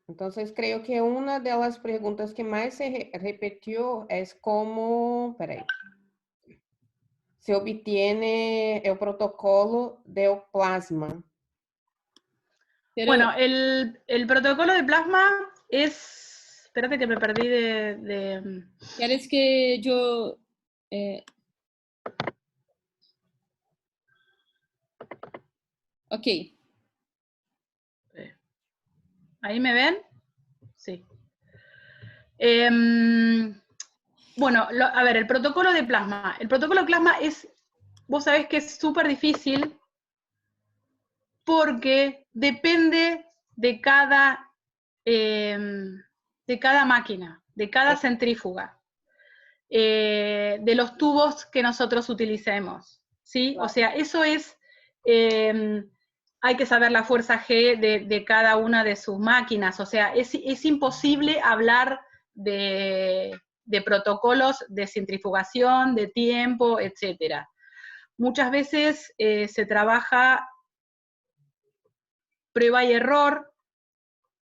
Speaker 2: Entonces, creo que una de las preguntas que más se repitió es cómo, se obtiene el protocolo de plasma.
Speaker 3: Pero,
Speaker 1: bueno, el protocolo de plasma es... Espérate que me perdí de...
Speaker 3: ¿quieres que yo... ok.
Speaker 1: ¿Ahí me ven? Sí. Bueno, a ver, el protocolo de plasma. El protocolo de plasma es, vos sabés que es súper difícil, porque depende de cada máquina, de cada centrífuga, de los tubos que nosotros utilicemos, ¿sí?
Speaker 2: Claro.
Speaker 1: O sea, eso es, hay que saber la fuerza G de cada una de sus máquinas. O sea, es imposible hablar de protocolos de centrifugación, de tiempo, etcétera. Muchas veces se trabaja prueba y error,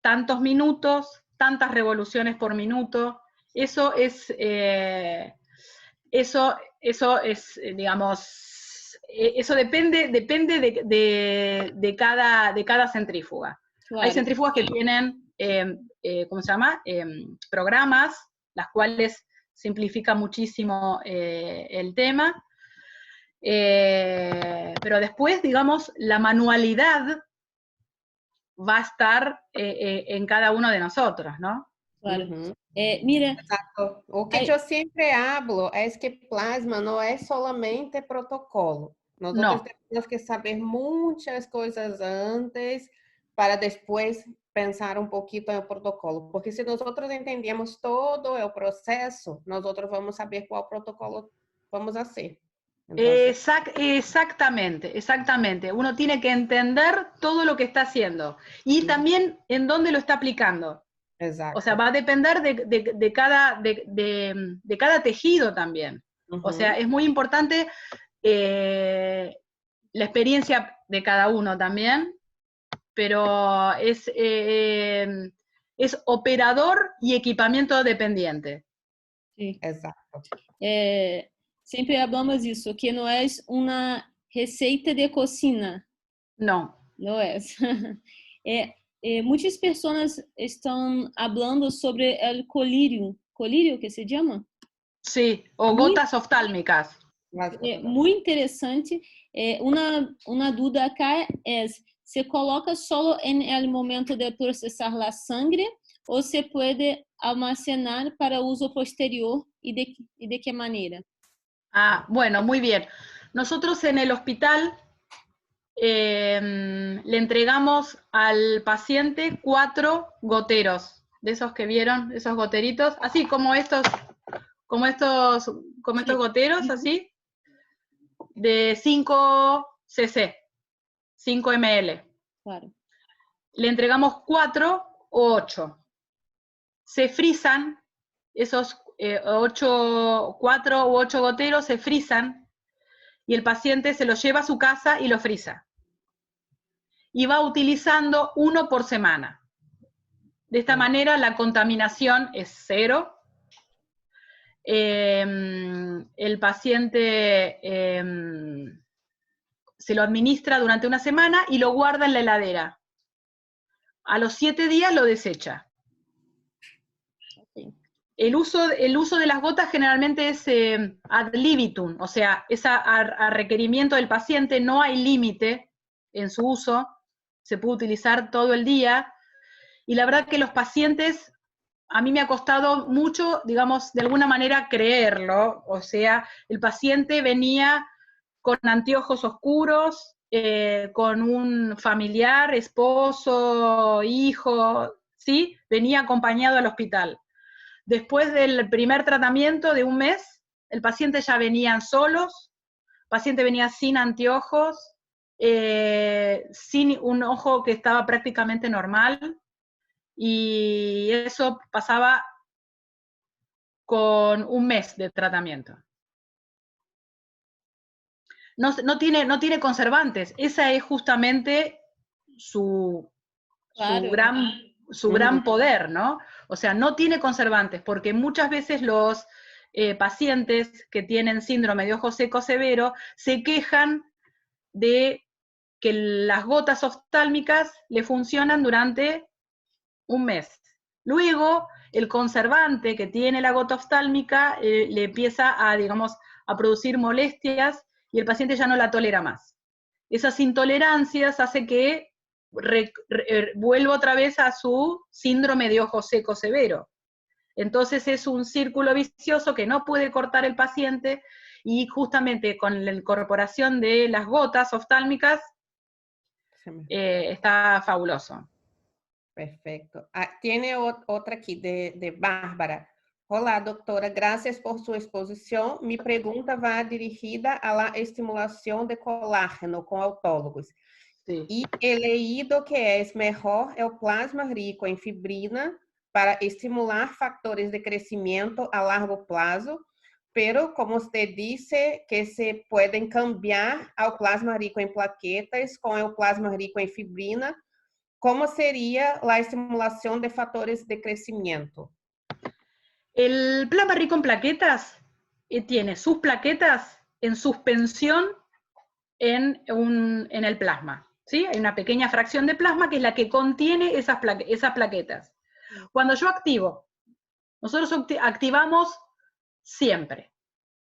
Speaker 1: tantos minutos, tantas revoluciones por minuto. Eso es, digamos, eso depende de cada centrífuga.
Speaker 3: Claro.
Speaker 1: Hay centrífugas que tienen, ¿cómo se llama? Programas, las cuales simplifican muchísimo el tema. Pero después, digamos, la manualidad va a estar en cada uno de nosotros, ¿no?
Speaker 3: Claro. Mira,
Speaker 2: Exacto. O que yo siempre hablo es que plasma no es solamente protocolo. Nosotros
Speaker 1: No.
Speaker 2: tenemos que saber muchas cosas antes para después pensar un poquito en el protocolo, porque si nosotros entendemos todo el proceso, nosotros vamos a saber cuál protocolo vamos a hacer. Entonces,
Speaker 1: Exactamente, exactamente. Uno tiene que entender todo lo que está haciendo y también en dónde lo está aplicando.
Speaker 2: exacto.
Speaker 1: O sea, va a depender de cada tejido también. O sea, es muy importante la experiencia de cada uno también, pero es operador y equipamiento dependiente.
Speaker 3: Sí.
Speaker 2: Exacto.
Speaker 3: Sempre hablamos isso, que não é uma receita de cocina.
Speaker 1: No.
Speaker 3: Não é. Muitas pessoas estão falando sobre o colírio. ¿Colírio que se chama?
Speaker 1: Sí, o gotas oftálmicas.
Speaker 3: Muito interessante. Uma dúvida acá é: se coloca solo no momento de processar a sangre ou se pode almacenar para uso posterior y de qué manera?
Speaker 1: Ah, bueno, muy bien. Nosotros en el hospital le entregamos al paciente 4 goteros, de esos que vieron, esos goteritos, así como estos goteros, así, de 5 cc, 5 ml.
Speaker 3: Claro.
Speaker 1: Le entregamos 4 o 8. Se frisan, esos 4 u 8 goteros se frisan y el paciente se los lleva a su casa y lo frisa. Y va utilizando 1 por semana. De esta manera la contaminación es 0. El paciente se lo administra durante una semana y lo guarda en la heladera. A los 7 días lo desecha.
Speaker 3: Okay.
Speaker 1: El uso de las gotas generalmente es ad libitum, o sea, es a requerimiento del paciente, no hay límite en su uso, se puede utilizar todo el día, y la verdad que los pacientes, a mí me ha costado mucho, digamos, de alguna manera creerlo, o sea, el paciente venía con anteojos oscuros, con un familiar, esposo, hijo, ¿sí? Venía acompañado al hospital. Después del primer tratamiento de un mes, el paciente ya venían solos, el paciente venía sin anteojos, sin un ojo que estaba prácticamente normal, y eso pasaba con un mes de tratamiento. No tiene conservantes, esa es justamente su gran poder, ¿no? O sea, no tiene conservantes, porque muchas veces los pacientes que tienen síndrome de ojo seco severo se quejan de que las gotas oftálmicas le funcionan durante un mes. Luego, el conservante que tiene la gota oftálmica le empieza a, digamos, a producir molestias y el paciente ya no la tolera más. Esas intolerancias hacen que vuelva otra vez a su síndrome de ojo seco severo. Entonces es un círculo vicioso que no puede cortar el paciente, y justamente con la incorporación de las gotas oftálmicas está fabuloso.
Speaker 2: Perfecto. Tiene otra aquí de Bárbara. Olá, doutora, graças por sua exposição. Minha pergunta vai dirigida à estimulação de colágeno com autólogos.
Speaker 1: Sí.
Speaker 2: E he leído que es mejor el plasma rico en fibrina para estimular factores de crecimiento a largo plazo, pero como usted dice que se pueden cambiar al plasma rico en plaquetas con el plasma rico en fibrina, ¿cómo sería la estimulación de factores de crecimiento?
Speaker 1: El plasma rico en plaquetas tiene sus plaquetas en suspensión en el plasma, ¿sí? Hay una pequeña fracción de plasma que es la que contiene esas plaquetas. Cuando yo activo, nosotros activamos siempre,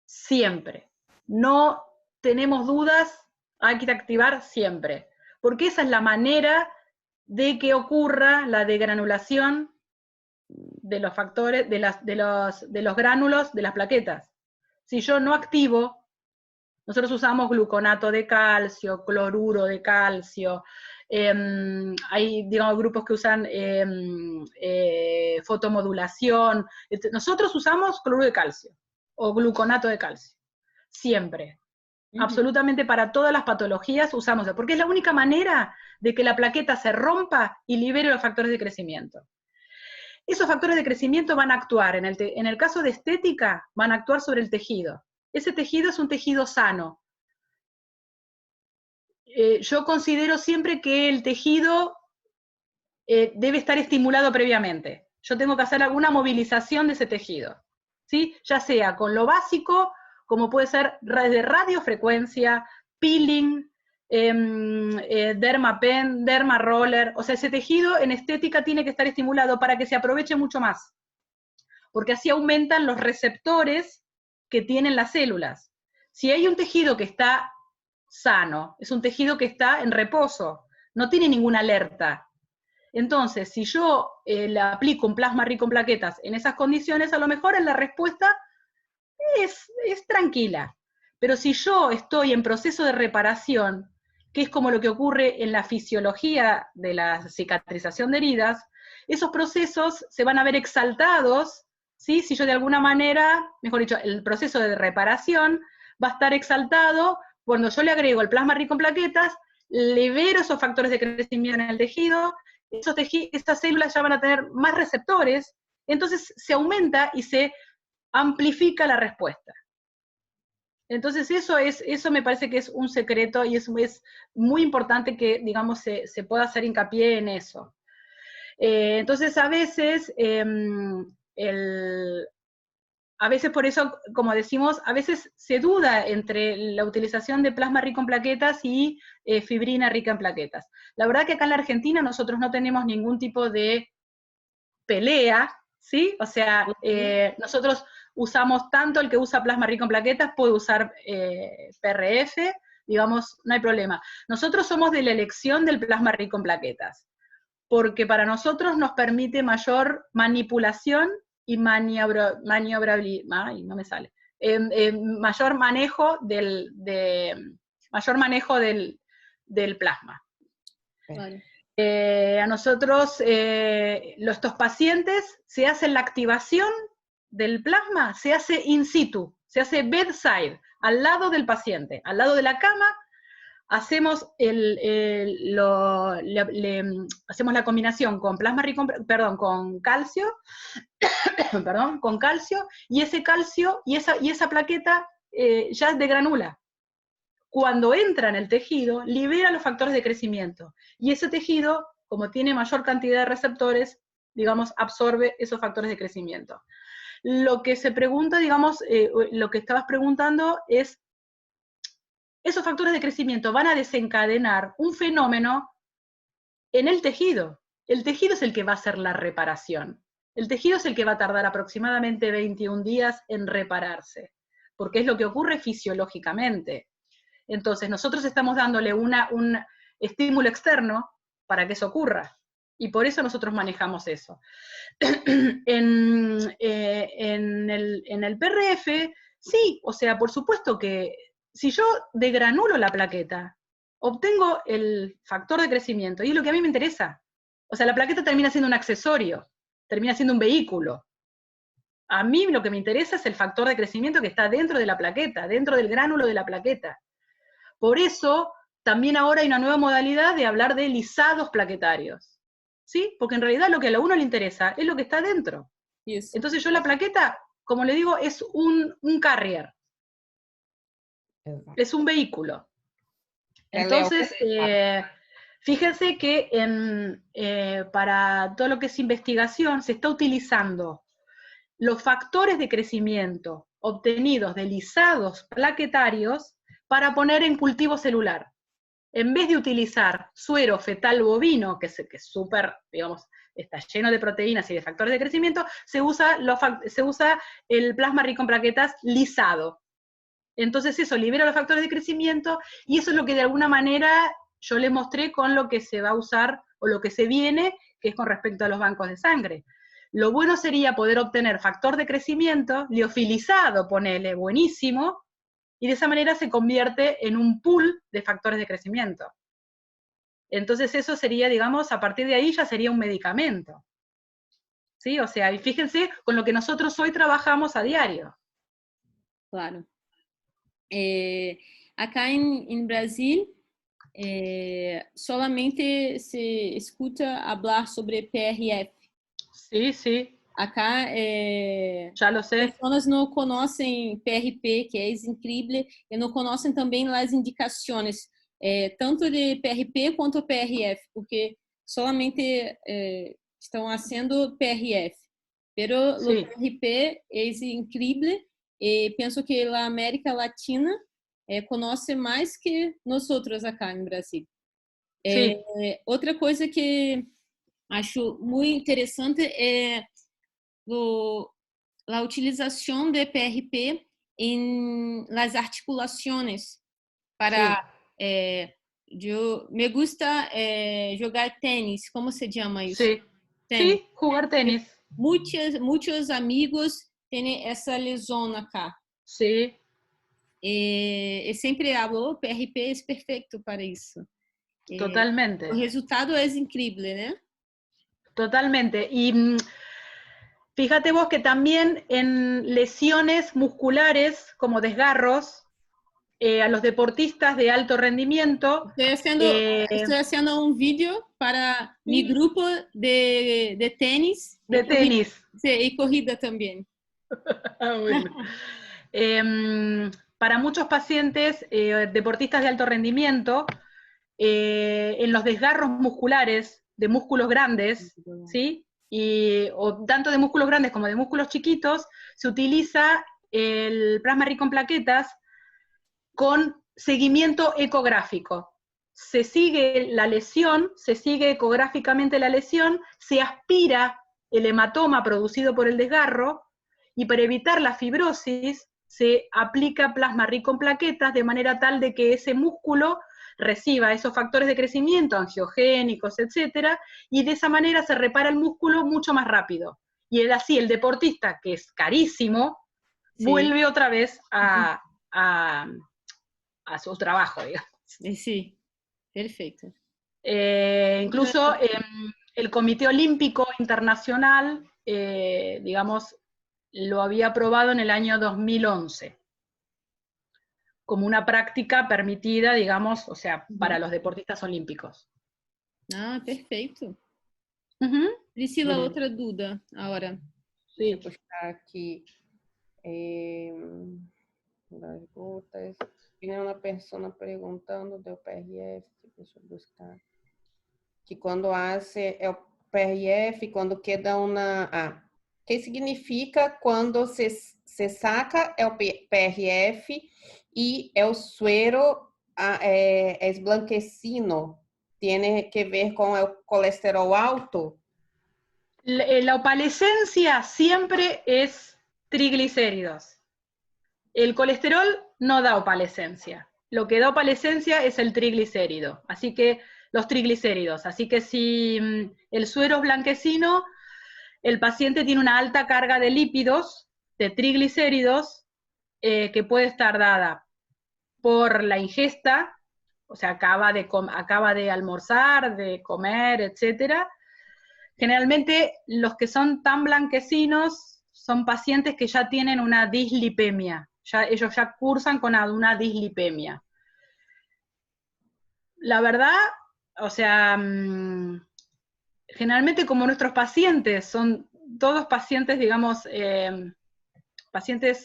Speaker 1: siempre. No tenemos dudas, hay que activar siempre, porque esa es la manera de que ocurra la degranulación de los factores, de los gránulos de las plaquetas. Si yo no activo, nosotros usamos gluconato de calcio, cloruro de calcio, hay, digamos, grupos que usan fotomodulación. Nosotros usamos cloruro de calcio o gluconato de calcio, siempre. Absolutamente para todas las patologías usamos, porque es la única manera de que la plaqueta se rompa y libere los factores de crecimiento. Esos factores de crecimiento van a actuar, en el caso de estética, van a actuar sobre el tejido. Ese tejido es un tejido sano. Yo considero siempre que el tejido debe estar estimulado previamente. Yo tengo que hacer alguna movilización de ese tejido, ¿sí? Ya sea con lo básico, como puede ser de radiofrecuencia, peeling, dermapen, derma roller, o sea, ese tejido en estética tiene que estar estimulado para que se aproveche mucho más, porque así aumentan los receptores que tienen las células. Si hay un tejido que está sano, es un tejido que está en reposo, no tiene ninguna alerta. Entonces, si yo le aplico un plasma rico en plaquetas en esas condiciones, a lo mejor en la respuesta es tranquila. Pero si yo estoy en proceso de reparación, que es como lo que ocurre en la fisiología de la cicatrización de heridas, esos procesos se van a ver exaltados, ¿sí? Si yo de alguna manera, mejor dicho, el proceso de reparación va a estar exaltado cuando yo le agrego el plasma rico en plaquetas, libero esos factores de crecimiento en el tejido, estas células ya van a tener más receptores, entonces se aumenta y se amplifica la respuesta. Entonces eso me parece que es un secreto y es muy importante que, digamos, se pueda hacer hincapié en eso. Entonces a veces, a veces por eso, como decimos, a veces se duda entre la utilización de plasma rico en plaquetas y fibrina rica en plaquetas. La verdad que acá en la Argentina nosotros no tenemos ningún tipo de pelea, ¿sí? O sea, nosotros usamos tanto el que usa plasma rico en plaquetas, puede usar PRF, digamos, no hay problema. Nosotros somos de la elección del plasma rico en plaquetas, porque para nosotros nos permite mayor manipulación y maniobrabilidad, no me sale, mayor manejo del plasma.
Speaker 3: Vale.
Speaker 1: A nosotros, estos pacientes, se hace la activación del plasma, se hace in situ, se hace bedside, al lado del paciente, al lado de la cama, hacemos hacemos la combinación con plasma rico, con calcio, con calcio, y ese calcio y esa plaqueta ya es de granula. Cuando entra en el tejido, libera los factores de crecimiento, y ese tejido, como tiene mayor cantidad de receptores, digamos, absorbe esos factores de crecimiento. Lo que se pregunta, digamos, lo que estabas preguntando es, esos factores de crecimiento van a desencadenar un fenómeno en el tejido. El tejido es el que va a hacer la reparación. El tejido es el que va a tardar aproximadamente 21 días en repararse, porque es lo que ocurre fisiológicamente. Entonces, nosotros estamos dándole un estímulo externo para que eso ocurra, y por eso nosotros manejamos eso. En el PRF, sí, o sea, por supuesto que si yo degranulo la plaqueta, obtengo el factor de crecimiento, y es lo que a mí me interesa. O sea, la plaqueta termina siendo un accesorio, termina siendo un vehículo. A mí lo que me interesa es el factor de crecimiento que está dentro de la plaqueta, dentro del gránulo de la plaqueta. Por eso, también ahora hay una nueva modalidad de hablar de lisados plaquetarios, ¿sí? Porque en realidad lo que a uno le interesa es lo que está dentro.
Speaker 3: Yes.
Speaker 1: Entonces yo la plaqueta, como le digo, es un carrier, es un vehículo. Entonces, fíjense que para todo lo que es investigación se está utilizando los factores de crecimiento obtenidos de lisados plaquetarios para poner en cultivo celular. En vez de utilizar suero fetal bovino, que es súper, digamos, está lleno de proteínas y de factores de crecimiento, se usa el plasma rico en plaquetas lisado. Entonces eso libera los factores de crecimiento, y eso es lo que de alguna manera yo les mostré con lo que se va a usar, o lo que se viene, que es con respecto a los bancos de sangre. Lo bueno sería poder obtener factor de crecimiento, liofilizado, ponele, buenísimo, y de esa manera se convierte en un pool de factores de crecimiento. Entonces eso sería, digamos, a partir de ahí ya sería un medicamento. ¿Sí? O sea, y fíjense con lo que nosotros hoy trabajamos a diario.
Speaker 3: Claro. Acá en Brasil, solamente se escucha hablar sobre PRF.
Speaker 1: Sí, sí.
Speaker 3: Acá,
Speaker 1: ya lo sé.
Speaker 3: pessoas não conhecem PRP, que é incrível, e não conhecem também as indicações, tanto de PRP quanto PRF, porque solamente estão fazendo PRF. Pero
Speaker 1: Sí.
Speaker 3: o PRP é incrível e penso que a América Latina conhece mais que nós outros acá no Brasil.
Speaker 1: Sí.
Speaker 3: Outra coisa que acho muito interessante é a utilização de PRP em las articulações para me gusta jogar tênis, como se chama isso?
Speaker 1: Sí.
Speaker 3: Tênis.
Speaker 1: Sí, jugar tenis.
Speaker 3: Muitos amigos têm essa lesão acá.
Speaker 1: Sí.
Speaker 3: E sempre hablo, o PRP é perfeito para isso.
Speaker 1: Totalmente.
Speaker 3: O resultado é incrível, né?
Speaker 1: Totalmente. Y fíjate vos que también en lesiones musculares, como desgarros, a los deportistas de alto rendimiento...
Speaker 3: Estou fazendo un vídeo para mi grupo de tenis.
Speaker 1: De tenis.
Speaker 3: Sí, y corrida también.
Speaker 1: Bueno. Para muchos pacientes, deportistas de alto rendimiento, en los desgarros musculares de músculos grandes, ¿sí? O tanto de músculos grandes como de músculos chiquitos, se utiliza el plasma rico en plaquetas con seguimiento ecográfico. Se sigue la lesión, se sigue ecográficamente la lesión, se aspira el hematoma producido por el desgarro, y para evitar la fibrosis se aplica plasma rico en plaquetas de manera tal de que ese músculo reciba esos factores de crecimiento, angiogénicos, etcétera, y de esa manera se repara el músculo mucho más rápido. Y así el deportista, que es carísimo, vuelve otra vez a su trabajo, digamos.
Speaker 3: Sí, perfecto.
Speaker 1: Incluso el Comité Olímpico Internacional, digamos, lo había aprobado en el año 2011, como una práctica permitida, digamos, o sea, para los deportistas olímpicos.
Speaker 3: Ah, perfeito. Priscila, outra dúvida agora.
Speaker 2: Deixa eu buscar aqui das gotas. Tinha uma pessoa perguntando do PRF, deixa eu buscar. Que quando hace o PRF, quando queda uma... que significa quando se saca o PRF e o suero es blanquecino, tiene que ver con el colesterol alto.
Speaker 1: La opalescencia siempre es triglicéridos. El colesterol no da opalescencia. Lo que da opalescencia es el triglicérido. Así que los triglicéridos. Así que si el suero es blanquecino, el paciente tiene una alta carga de lípidos, de triglicéridos, que puede estar dada por la ingesta, o sea, acaba de almorzar, de comer, etcétera. Generalmente los que son tan blanquecinos son pacientes que ya tienen una dislipemia, ellos ya cursan con una dislipemia. La verdad, o sea, generalmente como nuestros pacientes son todos pacientes, digamos, pacientes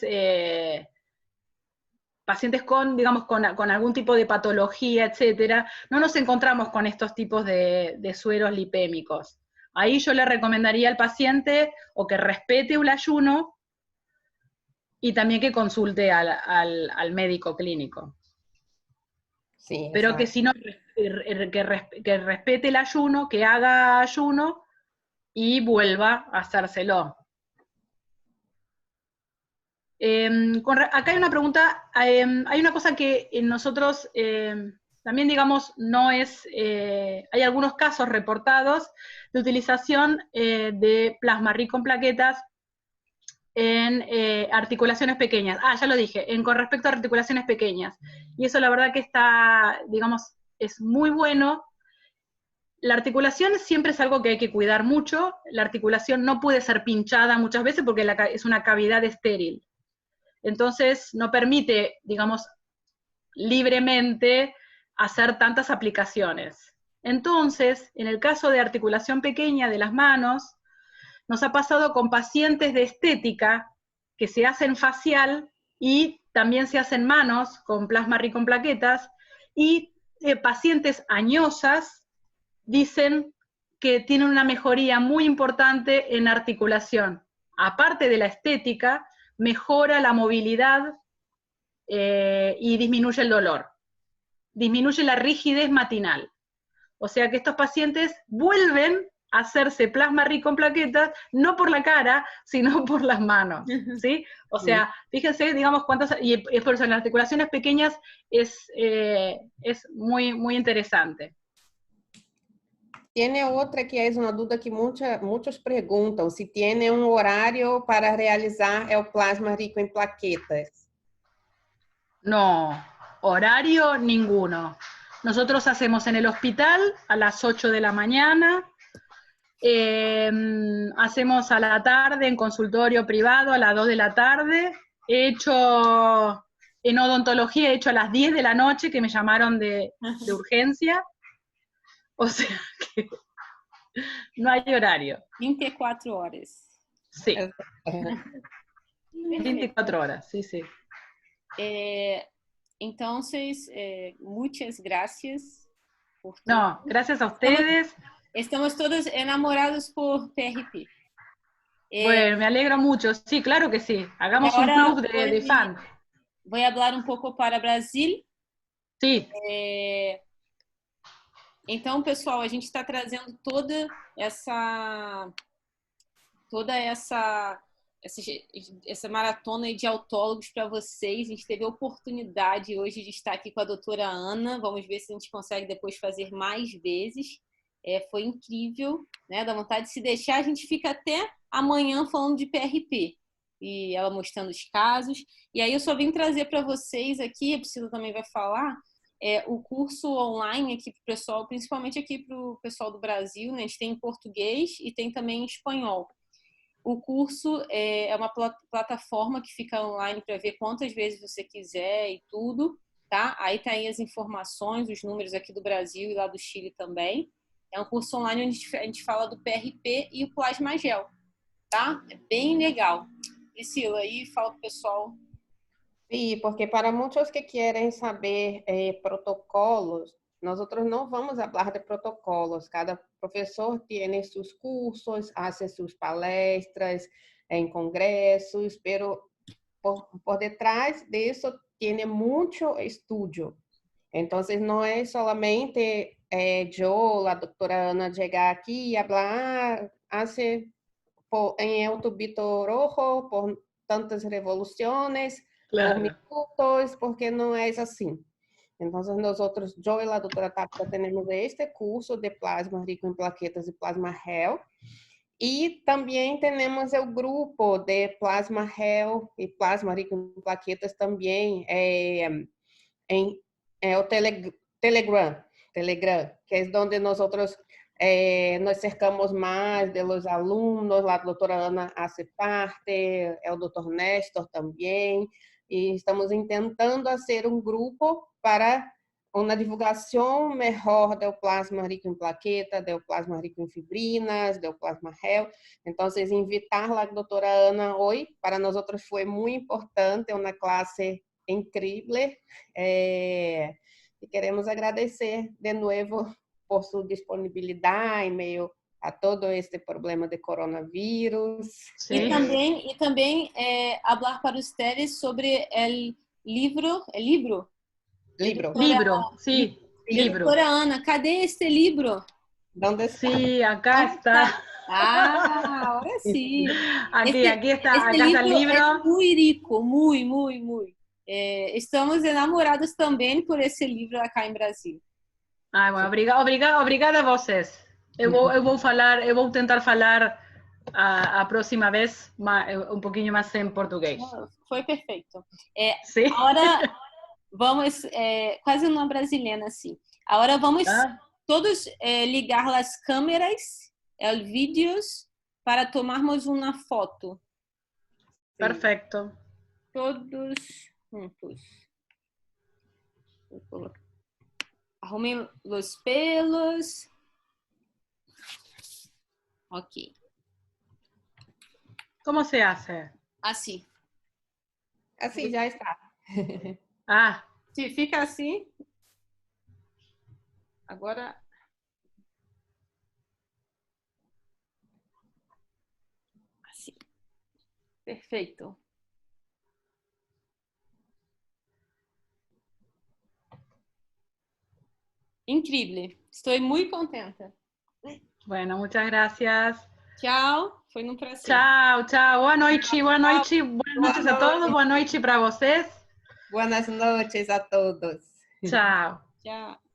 Speaker 1: con, digamos, con algún tipo de patología, etcétera, no nos encontramos con estos tipos de sueros lipémicos. Ahí yo le recomendaría al paciente o que respete el ayuno y también que consulte al médico clínico. Sí, pero exacto. Que si no, que respete el ayuno, que haga ayuno y vuelva a hacérselo. Acá hay una pregunta, hay una cosa que nosotros también, digamos, no es, hay algunos casos reportados de utilización de plasma rico en plaquetas en articulaciones pequeñas. Ya lo dije, con respecto a articulaciones pequeñas. Y eso la verdad que está, digamos, es muy bueno, La articulación siempre es algo que hay que cuidar mucho. La articulación no puede ser pinchada muchas veces porque es una cavidad estéril. Entonces no permite, digamos, libremente hacer tantas aplicaciones. Entonces, en el caso de articulación pequeña de las manos, nos ha pasado con pacientes de estética que se hacen facial y también se hacen manos con plasma rico en plaquetas, y pacientes añosas dicen que tienen una mejoría muy importante en articulación. Aparte de la estética, mejora la movilidad y disminuye el dolor. Disminuye la rigidez matinal. O sea que estos pacientes vuelven a hacerse plasma rico en plaquetas, no por la cara, sino por las manos, ¿sí? O sea, fíjense, digamos, cuántas, y es por eso en las articulaciones pequeñas es muy, muy interesante.
Speaker 2: Tiene outra que é uma dúvida que muitos perguntam, se tem um horário para realizar o plasma rico em plaquetas.
Speaker 1: No, horario ninguno. Nosotros hacemos en el hospital a las 8 de la mañana, hacemos a la tarde en consultorio privado a las 2 de la tarde, he hecho en odontología, he hecho a las 10 de la noche que me llamaron de urgencia, o sea que no hay horario.
Speaker 3: 24 horas.
Speaker 1: Sí. 24 horas, sí, sí.
Speaker 3: Entonces, muchas gracias.
Speaker 1: No, gracias a ustedes.
Speaker 3: Estamos todos enamorados por PRP.
Speaker 1: Bueno, me alegro mucho. Sí, claro que sí. Hagamos un club de fans.
Speaker 3: Voy a hablar un poco para Brasil.
Speaker 1: Sí.
Speaker 3: Então, pessoal, a gente está trazendo toda essa maratona de autólogos para vocês. A gente teve a oportunidade hoje de estar aqui com a doutora Ana. Vamos ver se a gente consegue depois fazer mais vezes. Foi incrível, né? Dá vontade de se deixar. A gente fica até amanhã falando de PRP. E ela mostrando os casos. E aí eu só vim trazer para vocês aqui, a Priscila também vai falar, o curso online aqui para o pessoal, principalmente aqui para o pessoal do Brasil, né? A gente tem em português e tem também em espanhol. O curso é uma plataforma que fica online para ver quantas vezes você quiser e tudo, tá? Aí tá aí as informações, os números aqui do Brasil e lá do Chile também. É um curso online onde a gente fala do PRP e o plasma gel, tá? É bem legal. Priscila, aí fala pro pessoal.
Speaker 2: Sí, porque para muchos que quieren saber protocolos, nosotros no vamos a hablar de protocolos. Cada profesor tiene sus cursos, hace sus palestras en congresos, pero por detrás de eso tiene mucho estudio. Entonces, no es solamente yo, la doctora Ana, llegar aquí y hablar, hace en el tubito rojo por tantas revoluciones,
Speaker 1: claro,
Speaker 2: por minutos, porque no es así. Entonces, nosotros, yo y la doctora Tapia, tenemos este curso de plasma rico en plaquetas y plasma gel. Y también tenemos el grupo de plasma gel y plasma rico en plaquetas también en el Telegram, que es donde nosotros nos cercamos más de los alumnos. La doctora Ana hace parte, el doctor Néstor también, y estamos intentando hacer un grupo para uma divulgação melhor do plasma rico em plaqueta, do plasma rico em fibrinas, do plasma gel. Então, invitar a doutora Ana hoje, para nós outros foi muito importante, é uma classe incrível, e queremos agradecer de novo por sua disponibilidade em meio a todo este problema de coronavírus.
Speaker 1: Sí.
Speaker 3: E também falar para vocês sobre o livro,
Speaker 2: Libro,
Speaker 1: sí, libro.
Speaker 3: Doutora Ana, cadê este livro?
Speaker 2: ¿Dónde está?
Speaker 1: Sí, acá está.
Speaker 3: Ah, ahora sí.
Speaker 1: Aquí está,
Speaker 3: este
Speaker 1: acá está el libro.
Speaker 3: Es muy rico, muy. Estamos enamorados também por esse livro acá em Brasil.
Speaker 1: Ah, bueno, obrigada a vocês. Eu vou tentar falar a próxima vez um pouquinho mais em português.
Speaker 3: Foi perfeito.
Speaker 1: Sí.
Speaker 3: Agora vamos, quase uma brasileira assim. Agora vamos todos ligar as câmeras, os vídeos, para tomarmos uma foto.
Speaker 1: Perfecto.
Speaker 3: Todos juntos. Arrumem os pelos. Ok.
Speaker 1: ¿Cómo se hace?
Speaker 3: Assim.
Speaker 2: Assim, já está.
Speaker 1: Ah,
Speaker 3: Se fica assim. Agora. Assim. Perfeito. Incrível. Estou muito contenta.
Speaker 1: bueno, muchas gracias.
Speaker 3: Tchau. Foi um prazer.
Speaker 1: Chao, chao. Buenas noches, buenas noches. Buenas noches a todos. Buenas noches para vocês.
Speaker 2: Buenas noches a todos.
Speaker 1: Chao.
Speaker 3: Tchau.